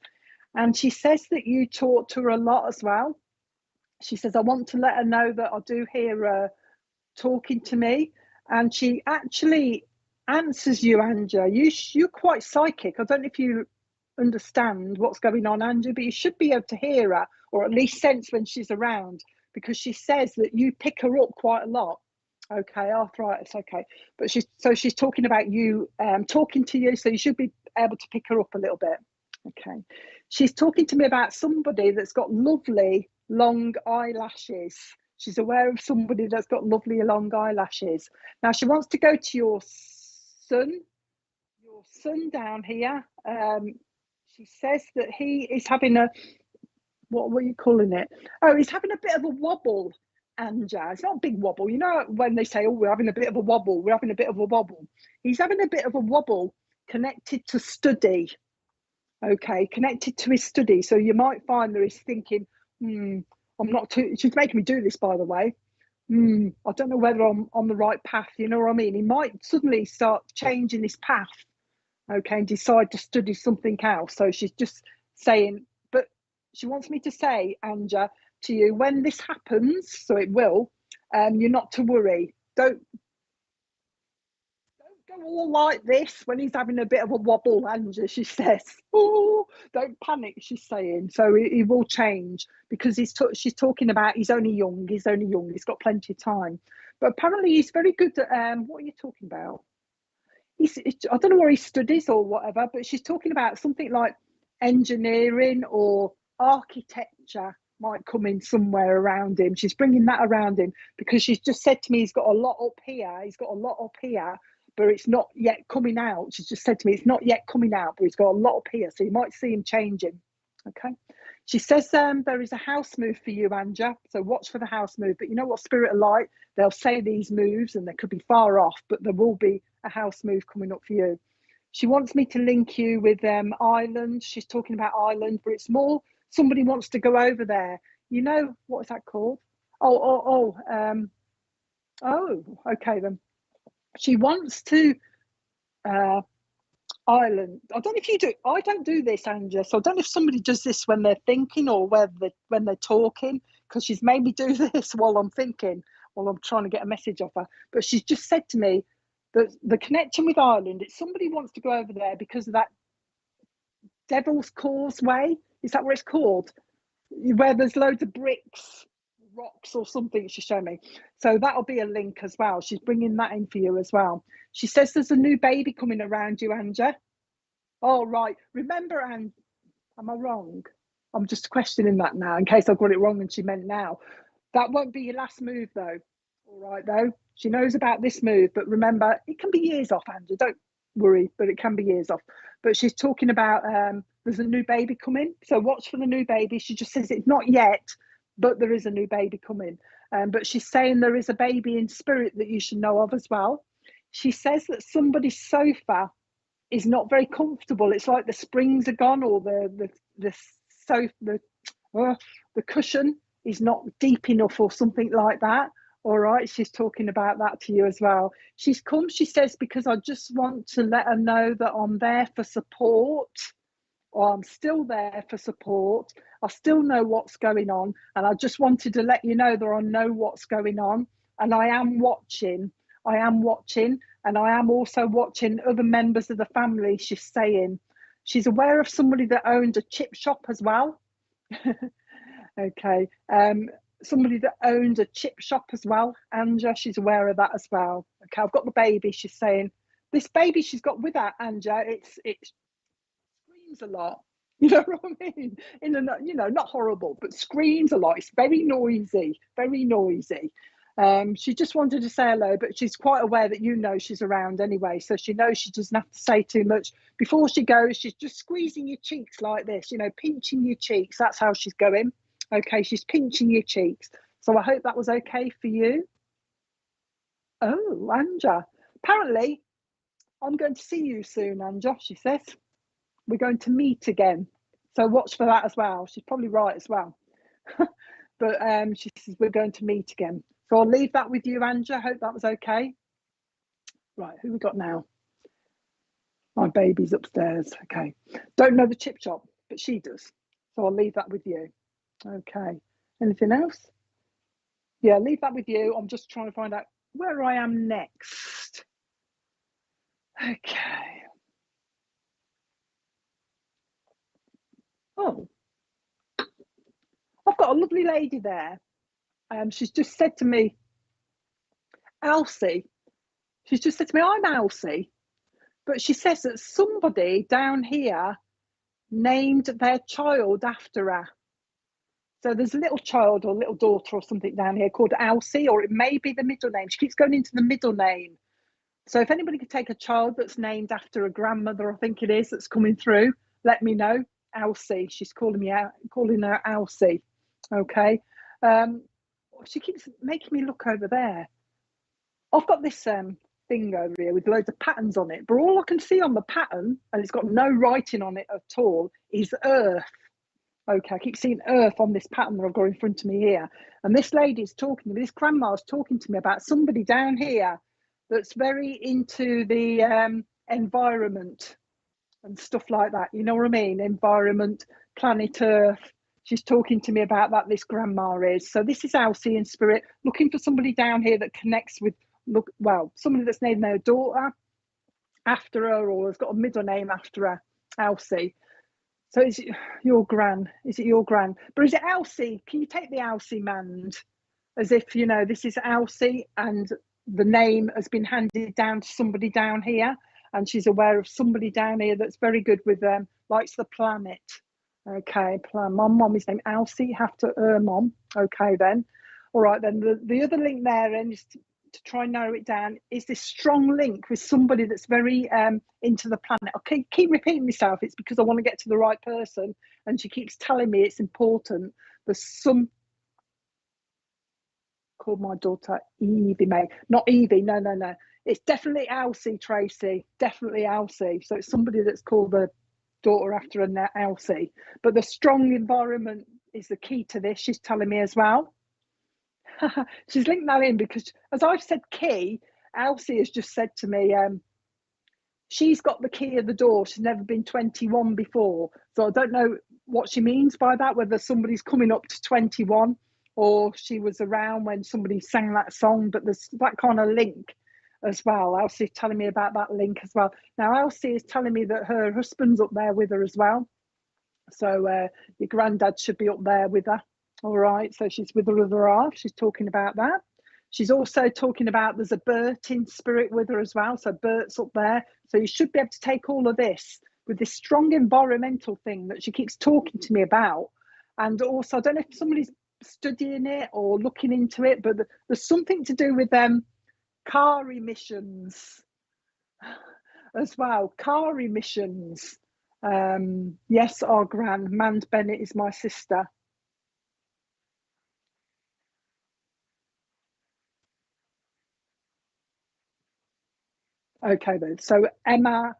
Speaker 1: And she says that you talk to her a lot as well. She says, I want to let her know that I do hear her talking to me. And she actually answers you, Anja. You're quite psychic. I don't know if you understand what's going on, Anja, but you should be able to hear her or at least sense when she's around because she says that you pick her up quite a lot. Okay, arthritis. Okay, but she's talking about you, talking to you, so you should be able to pick her up a little bit. Okay, she's talking to me about somebody that's got lovely long eyelashes. She's aware of somebody that's got lovely long eyelashes. Now she wants to go to your son down here. She says that he is having a, what were you calling it? Oh, he's having a bit of a wobble, Anja. It's not a big wobble. You know when they say, oh, we're having a bit of a wobble, we're having a bit of a wobble. He's having a bit of a wobble connected to study. Okay, connected to his study. So you might find that he's thinking, I'm not too, she's making me do this, by the way. I don't know whether I'm on the right path. You know what I mean? He might suddenly start changing his path, okay, and decide to study something else. So she's just saying, but she wants me to say, Anja, to you, when this happens, so it will, you're not to worry. Don't go all like this when he's having a bit of a wobble, Anja, she says. Oh, don't panic, she's saying. So he will change because she's talking about he's only young, he's got plenty of time. But apparently he's very good at, what are you talking about? I don't know where he studies or whatever, but she's talking about something like engineering or architecture might come in somewhere around him. She's bringing that around him because she's just said to me he's got a lot up here. He's got a lot up here, but it's not yet coming out. She's just said to me it's not yet coming out, but he's got a lot up here. So you might see him changing. Okay. She says there is a house move for you, Anja. So watch for the house move. But you know what Spirit are like? They'll say these moves and they could be far off, but there will be a house move coming up for you. She wants me to link you with Ireland. She's talking about Ireland, but it's more somebody wants to go over there. You know, what is that called? Oh, okay then. She wants to Ireland. I don't know if you do. I don't do this, Anja. So I don't know if somebody does this when they're thinking or when they're talking, because she's made me do this while I'm thinking, while I'm trying to get a message off her. But she's just said to me that the connection with Ireland, it's somebody wants to go over there because of that Devil's Causeway. Is that what it's called? Where there's loads of bricks, rocks or something she's showing me. So that'll be a link as well. She's bringing that in for you as well. She says there's a new baby coming around you, Anja. Oh, right. Remember, Anne, am I wrong? I'm just questioning that now in case I've got it wrong and she meant now. That won't be your last move, though. All right, though. She knows about this move, but remember, it can be years off, Anja. Don't worry, but it can be years off. But she's talking about there's a new baby coming. So watch for the new baby. She just says it's not yet, but there is a new baby coming. But she's saying there is a baby in spirit that you should know of as well. She says that somebody's sofa is not very comfortable. It's like the springs are gone, or the sofa, the cushion is not deep enough, or something like that. All right, she's talking about that to you as well. She's come, she says, because I just want to let her know that I'm there for support. or I'm still there for support. I still know what's going on. And I just wanted to let you know that I know what's going on. And I am watching. I am watching. And I am also watching other members of the family, she's saying. She's aware of somebody that owned a chip shop as well. Okay. Somebody that owned a chip shop as well. Anja, she's aware of that as well. Okay, I've got the baby, she's saying. This baby she's got with her, Anja, it screams a lot. You know what I mean? In a, you know, not horrible, but screams a lot. It's very noisy, very noisy. She just wanted to say hello, but she's quite aware that you know she's around anyway, so she knows she doesn't have to say too much. Before she goes, she's just squeezing your cheeks like this, you know, pinching your cheeks. That's how she's going. Okay, she's pinching your cheeks. So I hope that was okay for you. Oh, Anja. Apparently, I'm going to see you soon, Anja, she says. We're going to meet again. So watch for that as well. She's probably right as well. But she says we're going to meet again. So I'll leave that with you, Anja. Hope that was okay. Right, who we got now? My baby's upstairs. Okay. Don't know the chip shop, but she does. So I'll leave that with you. Okay. Anything else? Yeah, leave that with you. I'm just trying to find out where I am next. Okay. Oh, I've got a lovely lady there. She's just said to me, Elsie. She's just said to me, I'm Elsie. But she says that somebody down here named their child after her. So there's a little child or little daughter or something down here called Elsie, or it may be the middle name. She keeps going into the middle name. So if anybody could take a child that's named after a grandmother, I think it is, that's coming through, let me know. Elsie, she's calling her Elsie. Okay. She keeps making me look over there. I've got this thing over here with loads of patterns on it, but all I can see on the pattern, and it's got no writing on it at all, is Earth. Okay, I keep seeing Earth on this pattern that I've got in front of me here. And this lady's talking to me, this grandma's talking to me about somebody down here that's very into the environment and stuff like that. You know what I mean? Environment, planet Earth. She's talking to me about that, this grandma is. So this is Elsie in spirit, looking for somebody down here that connects with, somebody that's named their daughter after her or has got a middle name after her, Elsie. So is it your gran? Is it your gran? But is it Elsie? Can you take the Elsie mand? As if, you know, this is Elsie and the name has been handed down to somebody down here, and she's aware of somebody down here that's very good with them, likes the planet. Okay, my mom is named Elsie after her mom. Okay, then. All right, then the other link there, and is to try and narrow it down, is this strong link with somebody that's very into the planet. I keep repeating myself. It's because I want to get to the right person, and she keeps telling me it's important. There's some, called my daughter Evie May, not Evie. No. It's definitely Elsie, Tracy. Definitely Elsie. So it's somebody that's called the daughter after a Elsie. But the strong environment is the key to this. She's telling me as well. She's linked that in because, as I've said, key. Elsie has just said to me, she's got the key of the door. She's never been 21 before, so I don't know what she means by that. Whether somebody's coming up to 21, or she was around when somebody sang that song. But there's that kind of link as well. Elsie's telling me about that link as well. Now Elsie is telling me that her husband's up there with her as well. So your granddad should be up there with her. All right, so she's with her other half. She's talking about that. She's also talking about there's a Bert in spirit with her as well. So Bert's up there. So you should be able to take all of this with this strong environmental thing that she keeps talking to me about. And also, I don't know if somebody's studying it or looking into it, but there's something to do with car emissions as well. Car emissions. Yes, our gran, Mand Bennett is my sister. Okay then. So Emma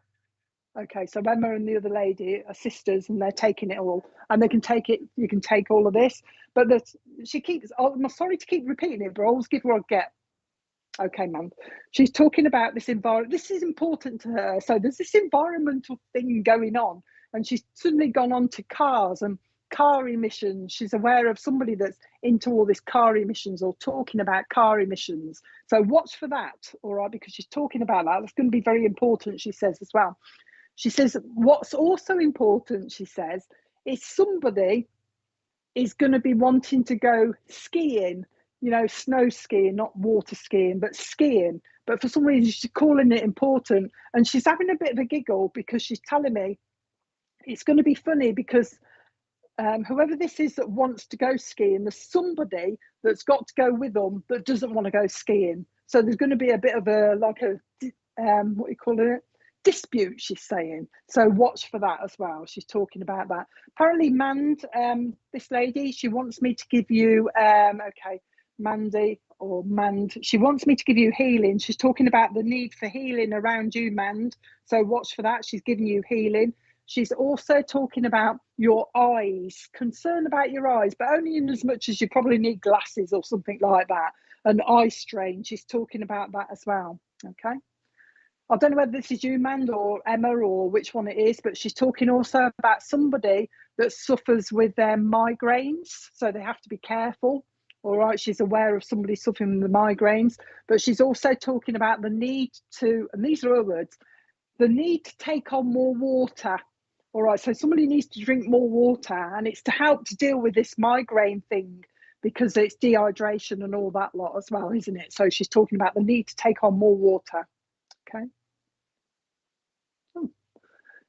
Speaker 1: and the other lady are sisters, and they're taking it all, and they can take it. You can take all of this, but she keeps. Oh, I'm sorry to keep repeating it, but I always give her a get. Okay, ma'am. She's talking about this environment. This is important to her. So there's this environmental thing going on, and she's suddenly gone on to cars and car emissions. She's aware of somebody that's into all this car emissions or talking about car emissions. So watch for that, all right, because she's talking about that. That's going to be very important, she says as well. She says what's also important, she says, is somebody is going to be wanting to go skiing, you know, snow skiing, not water skiing, but skiing. But for some reason, she's calling it important. And she's having a bit of a giggle because she's telling me it's going to be funny because whoever this is that wants to go skiing, there's somebody that's got to go with them that doesn't want to go skiing. So there's going to be a bit of a, like a, what do you call it? Dispute, she's saying. So watch for that as well. She's talking about that. Apparently Mand, this lady, she wants me to give you, okay, Mandy or Mand, she wants me to give you healing. She's talking about the need for healing around you, Mand. So watch for that. She's giving you healing. She's also talking about your eyes, concern about your eyes, but only in as much as you probably need glasses or something like that. An eye strain. She's talking about that as well. Okay. I don't know whether this is you, Mand, or Emma, or which one it is, but she's talking also about somebody that suffers with their migraines, so they have to be careful. All right, she's aware of somebody suffering with the migraines, but she's also talking about the need to, and these are her words, the need to take on more water. All right, so somebody needs to drink more water, and it's to help to deal with this migraine thing because it's dehydration and all that lot as well, isn't it? So she's talking about the need to take on more water. Okay.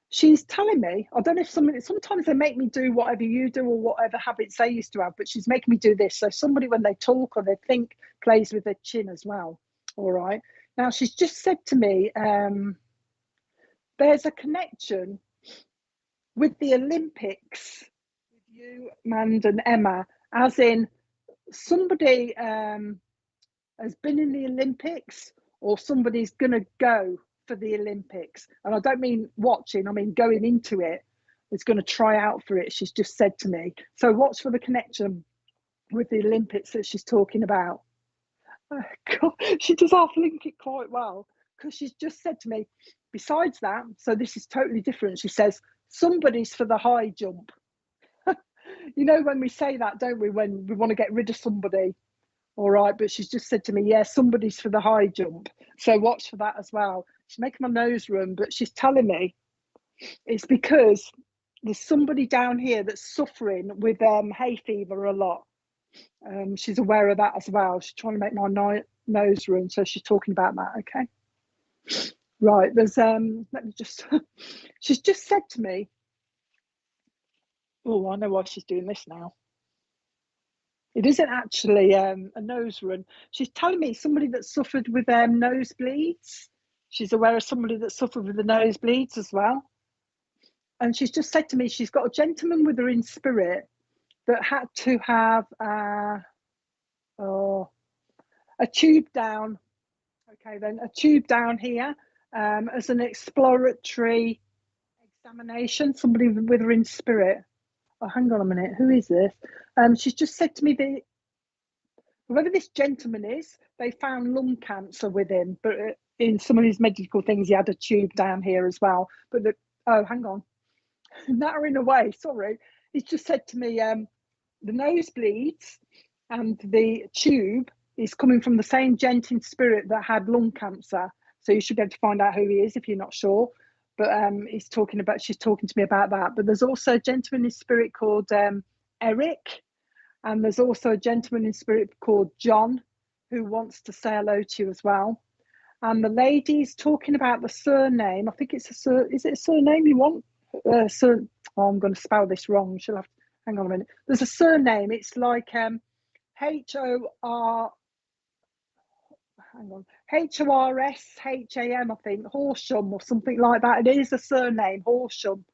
Speaker 1: She's telling me, I don't know if sometimes they make me do whatever you do or whatever habits they used to have, but she's making me do this. So somebody, when they talk or they think, plays with their chin as well. All right. Now, she's just said to me, there's a connection with the Olympics, with you, Mand and Emma, as in somebody has been in the Olympics or somebody's going to go for the Olympics. And I don't mean watching, I mean going into it. Is going to try out for it, she's just said to me. So watch for the connection with the Olympics that she's talking about. Oh, God, she does half link it quite well because she's just said to me, besides that, so this is totally different. She says, somebody's for the high jump. You know, when we say that, don't we, when we want to get rid of somebody? All right, but she's just said to me, yeah, somebody's for the high jump. So watch for that as well. She's making my nose run, but she's telling me it's because there's somebody down here that's suffering with hay fever a lot. She's aware of that as well. She's trying to make my nose run, so she's talking about that. Okay. Right, there's let me just she's just said to me, oh, I know why she's doing this now. It isn't actually a nose run. She's telling me somebody that suffered with nosebleeds. She's aware of somebody that suffered with the nosebleeds as well. And she's just said to me, she's got a gentleman with her in spirit that had to have a tube down. Okay, then a tube down here as an exploratory examination. Somebody with her in spirit. Oh, hang on a minute. Who is this? She's just said to me that whoever this gentleman is, they found lung cancer with him, but in some of his medical things, he had a tube down here as well. But hang on, nattering away. Sorry, he's just said to me, the nosebleeds and the tube is coming from the same gent in spirit that had lung cancer. So you should be able to find out who he is if you're not sure. But she's talking to me about that. But there's also a gentleman in spirit called Eric. And there's also a gentleman in spirit called John who wants to say hello to you as well. And the lady's talking about the surname. I think it's is it a surname you want? I'm going to spell this wrong. She'll have to, hang on a minute. There's a surname. It's like Horsham, I think, Horsham or something like that. It is a surname, Horsham,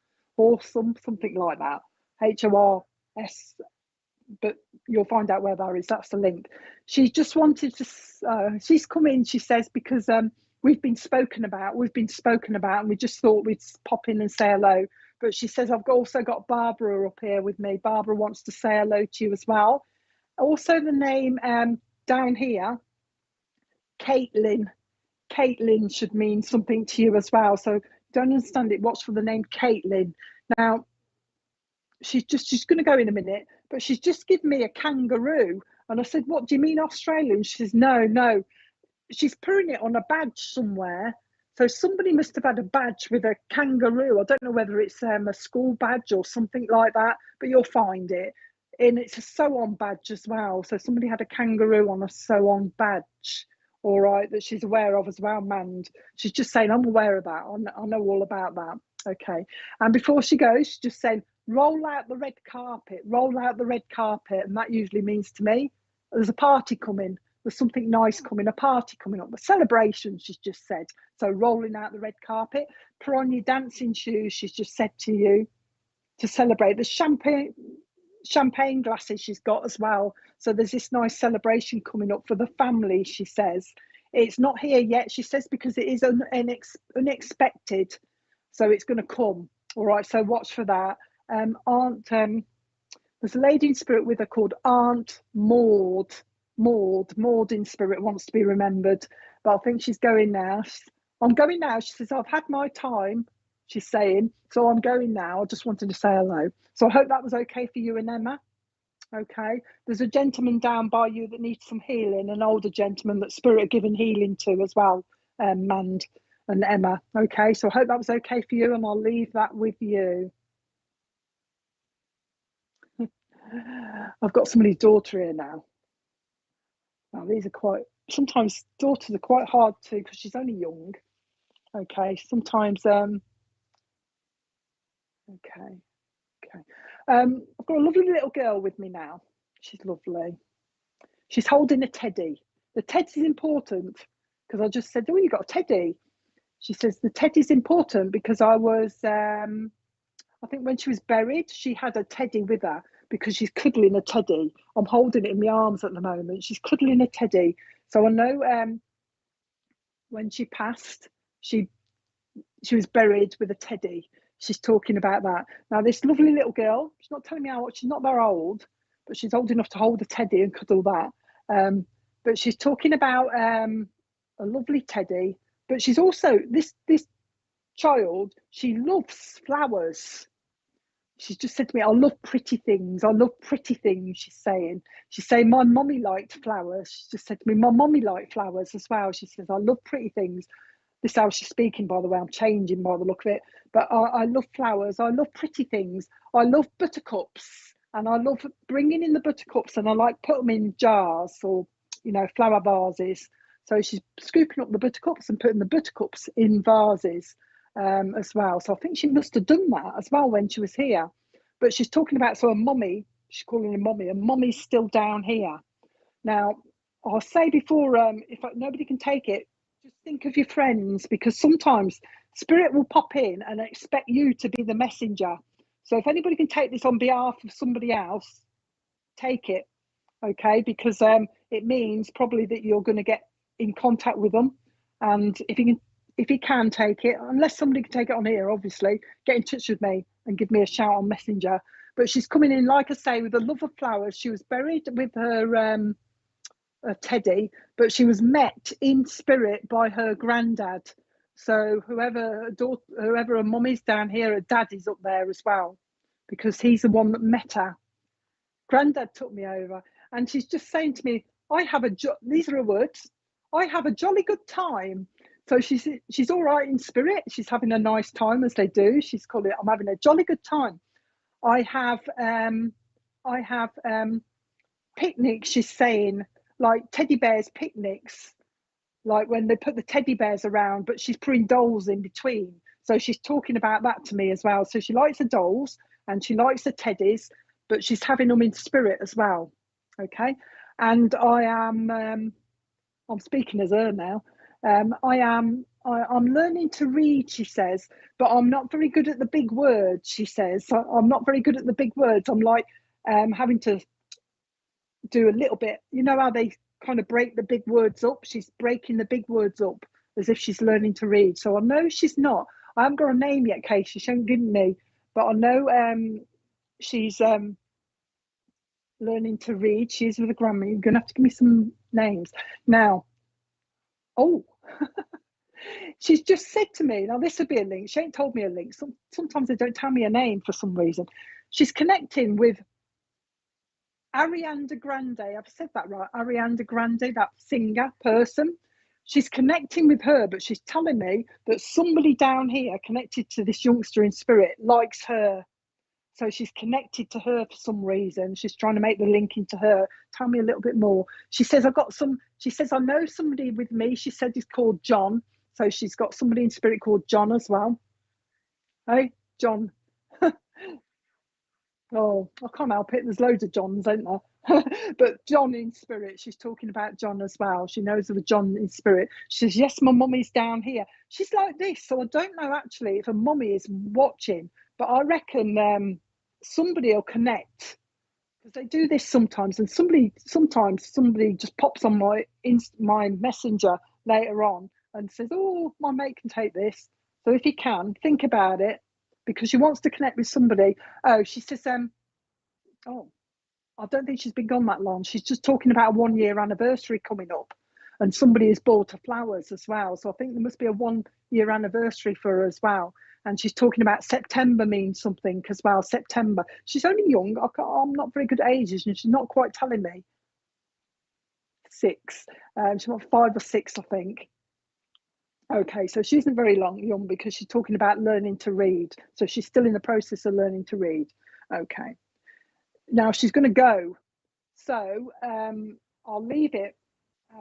Speaker 1: something like that. HORS, but you'll find out where that is. That's the link. She just wanted to, she's come in, she says, because we've been spoken about, and we just thought we'd pop in and say hello. But she says, I've also got Barbara up here with me. Barbara wants to say hello to you as well. Also the name down here, Caitlin. Caitlin should mean something to you as well. So don't understand it. Watch for the name Caitlin. Now, she's going to go in a minute, but she's just given me a kangaroo. And I said, what do you mean Australian? She says, no. She's putting it on a badge somewhere. So somebody must have had a badge with a kangaroo. I don't know whether it's a school badge or something like that, but you'll find it. And it's a sew-on badge as well. So somebody had a kangaroo on a sew-on badge, all right, that she's aware of as well, Mand. She's just saying, I'm aware of that. I know all about that. Okay. And before she goes, she's just saying, roll out the red carpet, roll out the red carpet. And that usually means to me, there's a party coming. There's something nice coming, a party coming up, a celebration, she's just said. So rolling out the red carpet, put on your dancing shoes, she's just said to you, to celebrate. The champagne glasses she's got as well. So there's this nice celebration coming up for the family, she says. It's not here yet, she says, because it is unexpected. So it's going to come. All right, so watch for that. There's a lady in spirit with her called Aunt Maud. Maud in spirit wants to be remembered, but I think she's going now. I'm going now. She says, I've had my time, she's saying, so I'm going now. I just wanted to say hello. So I hope that was okay for you and Emma. Okay. There's a gentleman down by you that needs some healing, an older gentleman that spirit are giving healing to as well, Mand and Emma. Okay. So I hope that was okay for you, and I'll leave that with you. I've got somebody's daughter here now. Now, these are quite, sometimes daughters are quite hard to, because she's only young. Okay, sometimes, okay. I've got a lovely little girl with me now. She's lovely. She's holding a teddy. The teddy's important, because I just said, oh, you got a teddy. She says, the teddy's important because I think when she was buried, she had a teddy with her, because she's cuddling a teddy. I'm holding it in my arms at the moment. She's cuddling a teddy. So I know when she passed, she was buried with a teddy. She's talking about that. Now, this lovely little girl, she's not telling me how old, she's not very old, but she's old enough to hold a teddy and cuddle that. But she's talking about a lovely teddy, but she's also, this child, she loves flowers. She's just said to me, I love pretty things. I love pretty things, she's saying. She's saying, my mummy liked flowers. She just said to me, my mummy liked flowers as well. She says, I love pretty things. This is how she's speaking, by the way. I'm changing by the look of it. But I love flowers. I love pretty things. I love buttercups. And I love bringing in the buttercups, and I like put them in jars or, flower vases. So she's scooping up the buttercups and putting the buttercups in vases. As well. So I think she must have done that as well when she was here. But she's talking about, so a mummy, she's calling her mummy, and mummy's still down here. Now, I'll say before, nobody can take it, just think of your friends, because sometimes spirit will pop in and expect you to be the messenger. So if anybody can take this on behalf of somebody else, take it, okay? Because it means probably that you're going to get in contact with them. And if you can take it, unless somebody can take it on here, obviously, get in touch with me and give me a shout on Messenger. But she's coming in, like I say, with a love of flowers. She was buried with her teddy, but she was met in spirit by her granddad. So whoever her mummy's down here, her daddy's up there as well, because he's the one that met her. Granddad took me over, and she's just saying to me, these are her words, I have a jolly good time. So she's all right in spirit. She's having a nice time, as they do. She's calling it, I'm having a jolly good time. I have picnics, she's saying, like teddy bears picnics, like when they put the teddy bears around, but she's putting dolls in between. So she's talking about that to me as well. So she likes the dolls and she likes the teddies, but she's having them in spirit as well. Okay. And I'm speaking as her now. I'm learning to read, she says, but I'm not very good at the big words, she says. So I'm not very good at the big words. I'm like having to do a little bit, how they kind of break the big words up. She's breaking the big words up as if she's learning to read. So I know she's not. I haven't got a name yet, Casey. She hasn't given me, but I know she's learning to read. She's with a grandma. You're going to have to give me some names now. Oh, She's just said to me, now this would be a link. She ain't told me a link. Sometimes they don't tell me a name for some reason. She's connecting with Ariana Grande. I've said that right. Ariana Grande, that singer person. She's connecting with her, but she's telling me that somebody down here connected to this youngster in spirit likes her. So she's connected to her for some reason. She's trying to make the link into her. Tell me a little bit more. She says, she says, I know somebody with me. She said he's called John. So she's got somebody in spirit called John as well. Hey, John. Oh, I can't help it. There's loads of Johns, ain't there? But John in spirit, she's talking about John as well. She knows of a John in spirit. She says, yes, my mummy's down here. She's like this. So I don't know actually if a mummy is watching, but I reckon somebody will connect, because they do this sometimes. And sometimes somebody just pops on my messenger later on and says, oh, my mate can take this. So if you can, think about it, because she wants to connect with somebody. Oh, she says, oh, I don't think she's been gone that long. She's just talking about a 1 year anniversary coming up, and somebody has bought her flowers as well. So I think there must be a 1 year anniversary for her as well. And she's talking about September means something as well. September. She's only young. I'm not very good at ages, and she's not quite telling me. 6. She's about 5 or 6, I think. Okay, so she isn't very young, because she's talking about learning to read. So she's still in the process of learning to read. Okay. Now she's going to go. So I'll leave it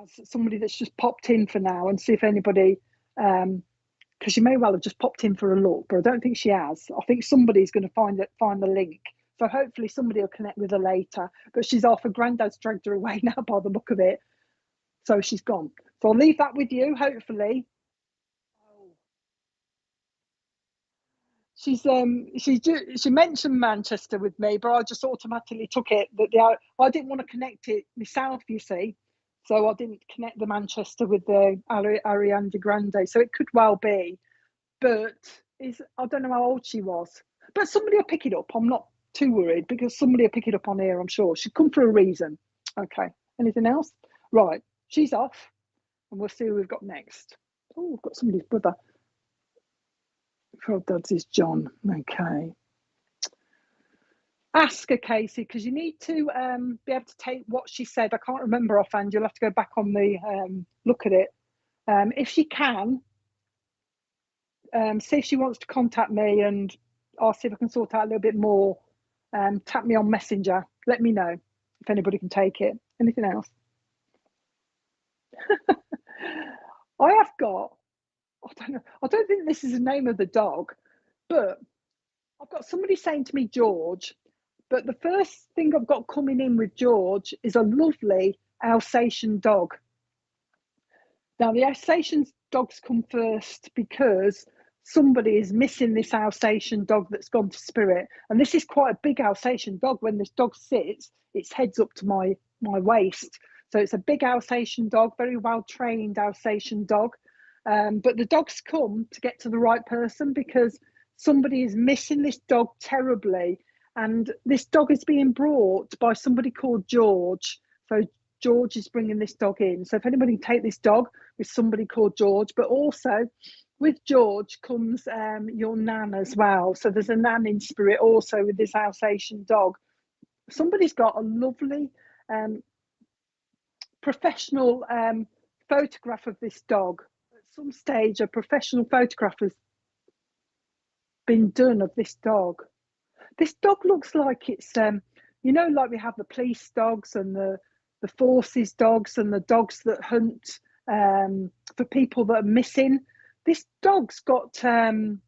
Speaker 1: as somebody that's just popped in for now, and see if anybody, because she may well have just popped in for a look, but I don't think she has. I think somebody's going to find the link. So hopefully somebody will connect with her later. But she's off. Her granddad's dragged her away now by the look of it. So she's gone. So I'll leave that with you, hopefully. She mentioned Manchester with me, but I just automatically took it that I didn't want to connect it myself, you see, so I didn't connect the Manchester with the Ariana Grande. So it could well be, but I don't know how old she was, but somebody will pick it up. I'm not too worried, because somebody will pick it up on here, I'm sure. She'd come for a reason. Okay, anything else? Right, she's off, and we'll see who we've got next. Oh, we've got somebody's brother. Dad's is John. Okay. Ask her, Casey, because you need to be able to take what she said. I can't remember offhand. You'll have to go back on the look at it. If she can, see if she wants to contact me, and I'll see if I can sort out a little bit more. Tap me on Messenger. Let me know if anybody can take it. Anything else? I have got, I don't think this is the name of the dog, but I've got somebody saying to me George, but the first thing I've got coming in with George is a lovely Alsatian dog. Now the Alsatian dogs come first, because somebody is missing this Alsatian dog that's gone to spirit. And this is quite a big Alsatian dog. When this dog sits, its head's up to my waist. So it's a big Alsatian dog, very well trained Alsatian dog. But the dogs come to get to the right person, because somebody is missing this dog terribly. And this dog is being brought by somebody called George. So George is bringing this dog in. So if anybody can take this dog with somebody called George, but also with George comes your nan as well. So there's a nan in spirit also with this Alsatian dog. Somebody's got a lovely professional photograph of this dog. At some stage, a professional photograph has been done of this dog. This dog looks like it's, like we have the police dogs and the forces dogs and the dogs that hunt for people that are missing. This dog's got, I'm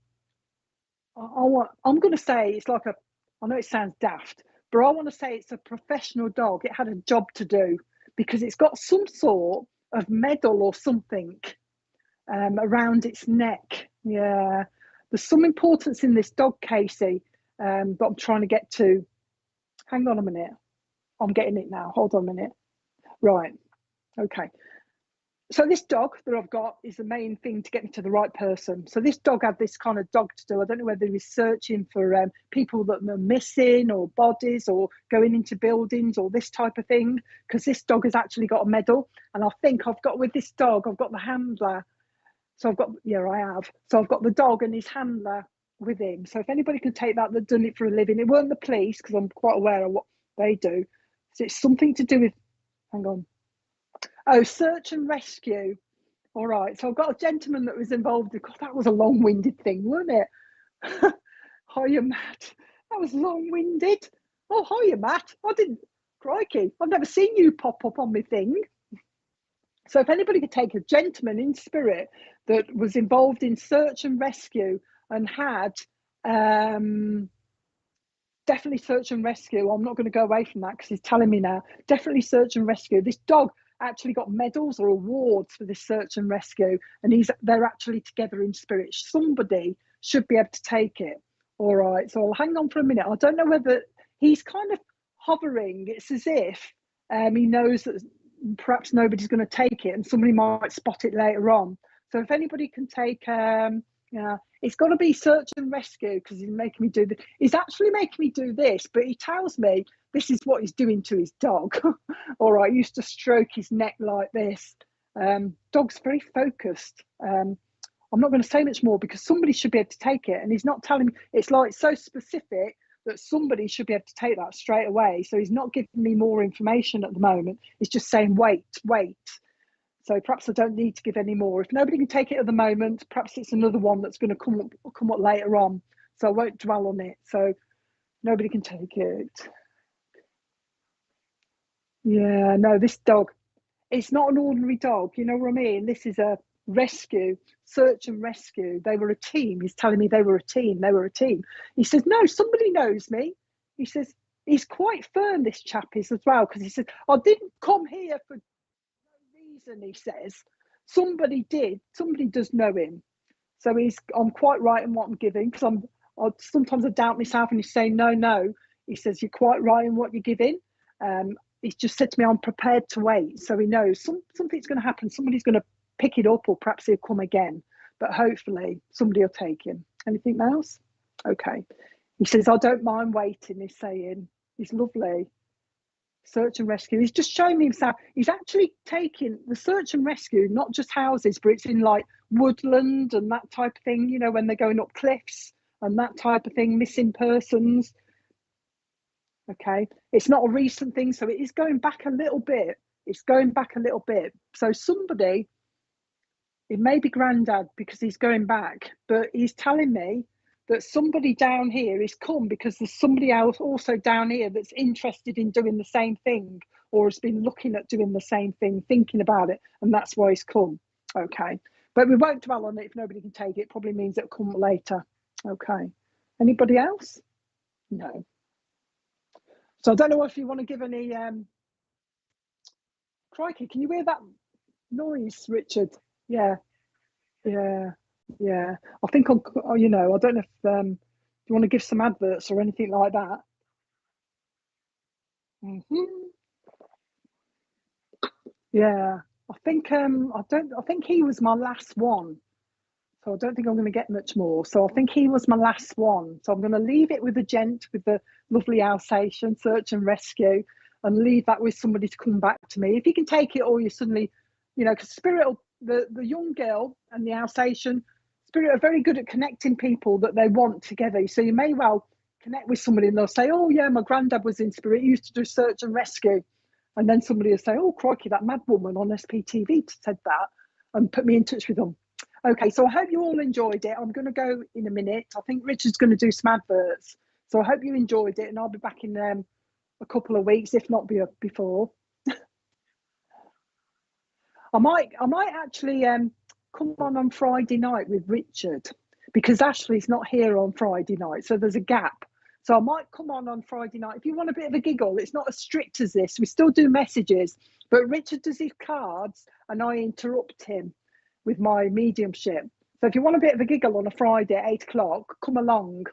Speaker 1: going to say it's like I know it sounds daft, but I want to say it's a professional dog. It had a job to do, because it's got some sort of medal or something around its neck. Yeah, there's some importance in this dog, Casey, that I'm trying to get to. Hang on a minute. I'm getting it now. Hold on a minute. Right. Okay. So this dog that I've got is the main thing to get me to the right person. So this dog had this kind of dog to do. I don't know whether he was searching for people that are missing, or bodies, or going into buildings, or this type of thing, because this dog has actually got a medal. And I think I've got, with this dog, I've got the handler. So I've got, yeah, I have. So I've got the dog and his handler with him. So if anybody can take that, they've done it for a living. It weren't the police, because I'm quite aware of what they do. So it's something to do with, hang on. Oh, search and rescue. All right. So I've got a gentleman that was involved. God, that was a long-winded thing, wasn't it? Hiya, Matt. That was long-winded. Oh, hiya, Matt. I didn't, crikey, I've never seen you pop up on my thing. So if anybody could take a gentleman in spirit that was involved in search and rescue and had definitely search and rescue. I'm not going to go away from that because he's telling me now. Definitely search and rescue. This dog actually got medals or awards for this search and rescue, and they're actually together in spirit. Somebody should be able to take it. All right, so I'll hang on for a minute. I don't know whether he's kind of hovering. It's as if he knows that perhaps nobody's going to take it, and somebody might spot it later on. So if anybody can take, yeah, it's got to be search and rescue, because he's making me do this. He's actually making me do this, but he tells me this is what he's doing to his dog. All right, he used to stroke his neck like this. Dog's very focused. I'm not going to say much more because somebody should be able to take it, and he's not telling me. It's like so specific that somebody should be able to take that straight away. So he's not giving me more information at the moment. He's just saying, wait. So perhaps I don't need to give any more. If nobody can take it at the moment, perhaps it's another one that's going to come up later on. So I won't dwell on it. So nobody can take it. Yeah, no, this dog, it's not an ordinary dog. You know what I mean? This is a rescue, search and rescue. They were a team. He's telling me they were a team. He says, no, somebody knows me. He says, he's quite firm, this chap is as well, because he says, I didn't come here for reason. He says somebody does know him. So I'm quite right in what I'm giving, because sometimes I doubt myself, and he's saying no. He says you're quite right in what you're giving. He's just said to me, I'm prepared to wait. So he knows something's going to happen. Somebody's going to pick it up, or perhaps he'll come again, but hopefully somebody will take him. Anything else? Okay. He says, I don't mind waiting. He's saying, he's lovely. Search and rescue. He's just showing me himself. He's actually taking the search and rescue, not just houses, but it's in like woodland and that type of thing, you know, when they're going up cliffs and that type of thing, missing persons. Okay. It's not a recent thing, so it is going back a little bit. So somebody, it may be Grandad, because he's going back, but he's telling me that somebody down here is come because there's somebody else also down here that's interested in doing the same thing, or has been looking at doing the same thing, thinking about it, and that's why he's come. Okay, but we won't dwell on it. If nobody can take it, probably means it'll come later. Okay, anybody else? No. So I don't know if you want to give any crikey, can you hear that noise, Richard? Yeah. I think I don't know if you want to give some adverts or anything like that. Yeah, I think I think he was my last one, so I don't think I'm going to get much more. So I think he was my last one, so I'm going to leave it with the gent with the lovely Alsatian search and rescue, and leave that with somebody to come back to me if you can take it, or you suddenly, because Spirit, the young girl and the Alsatian Spirit are very good at connecting people that they want together. So you may well connect with somebody and they'll say, oh yeah, my granddad was in Spirit, he used to do search and rescue. And then somebody will say, oh crikey, that mad woman on SPTV said that, and put me in touch with them. Okay, so I hope you all enjoyed it. I'm going to go in a minute. I think Richard's going to do some adverts. So I hope you enjoyed it, and I'll be back in a couple of weeks, if not before. I might actually come on Friday night with Richard, because Ashley's not here on Friday night, so there's a gap. So I might come on Friday night. If you want a bit of a giggle, it's not as strict as this. We still do messages, but Richard does his cards and I interrupt him with my mediumship. So if you want a bit of a giggle on a Friday at 8 o'clock, come along,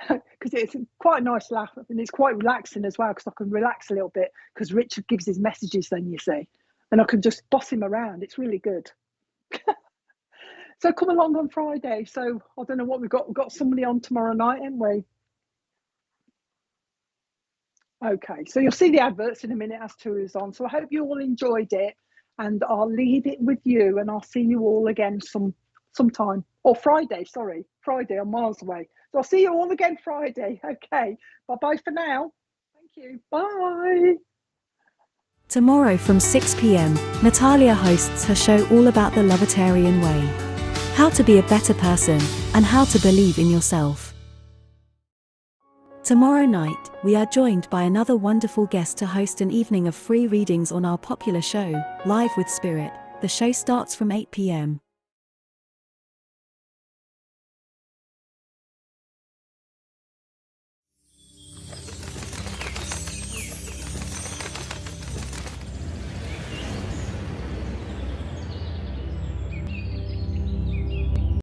Speaker 1: because it's quite a nice laugh, and it's quite relaxing as well, because I can relax a little bit, because Richard gives his messages then, you see, and I can just boss him around. It's really good. So come along on Friday. So I don't know what we've got. We've got somebody on tomorrow night, haven't we? Okay, so you'll see the adverts in a minute as to who's on. So I hope you all enjoyed it, and I'll leave it with you, and I'll see you all again some sometime. Or Friday, sorry. Friday, I'm miles away. So I'll see you all again Friday. Okay. Bye-bye for now. Thank you. Bye.
Speaker 2: Tomorrow from 6 p.m, Natalia hosts her show all about the Lovetarian way. How to be a better person, and how to believe in yourself. Tomorrow night, we are joined by another wonderful guest to host an evening of free readings on our popular show, Live with Spirit. The show starts from 8 p.m.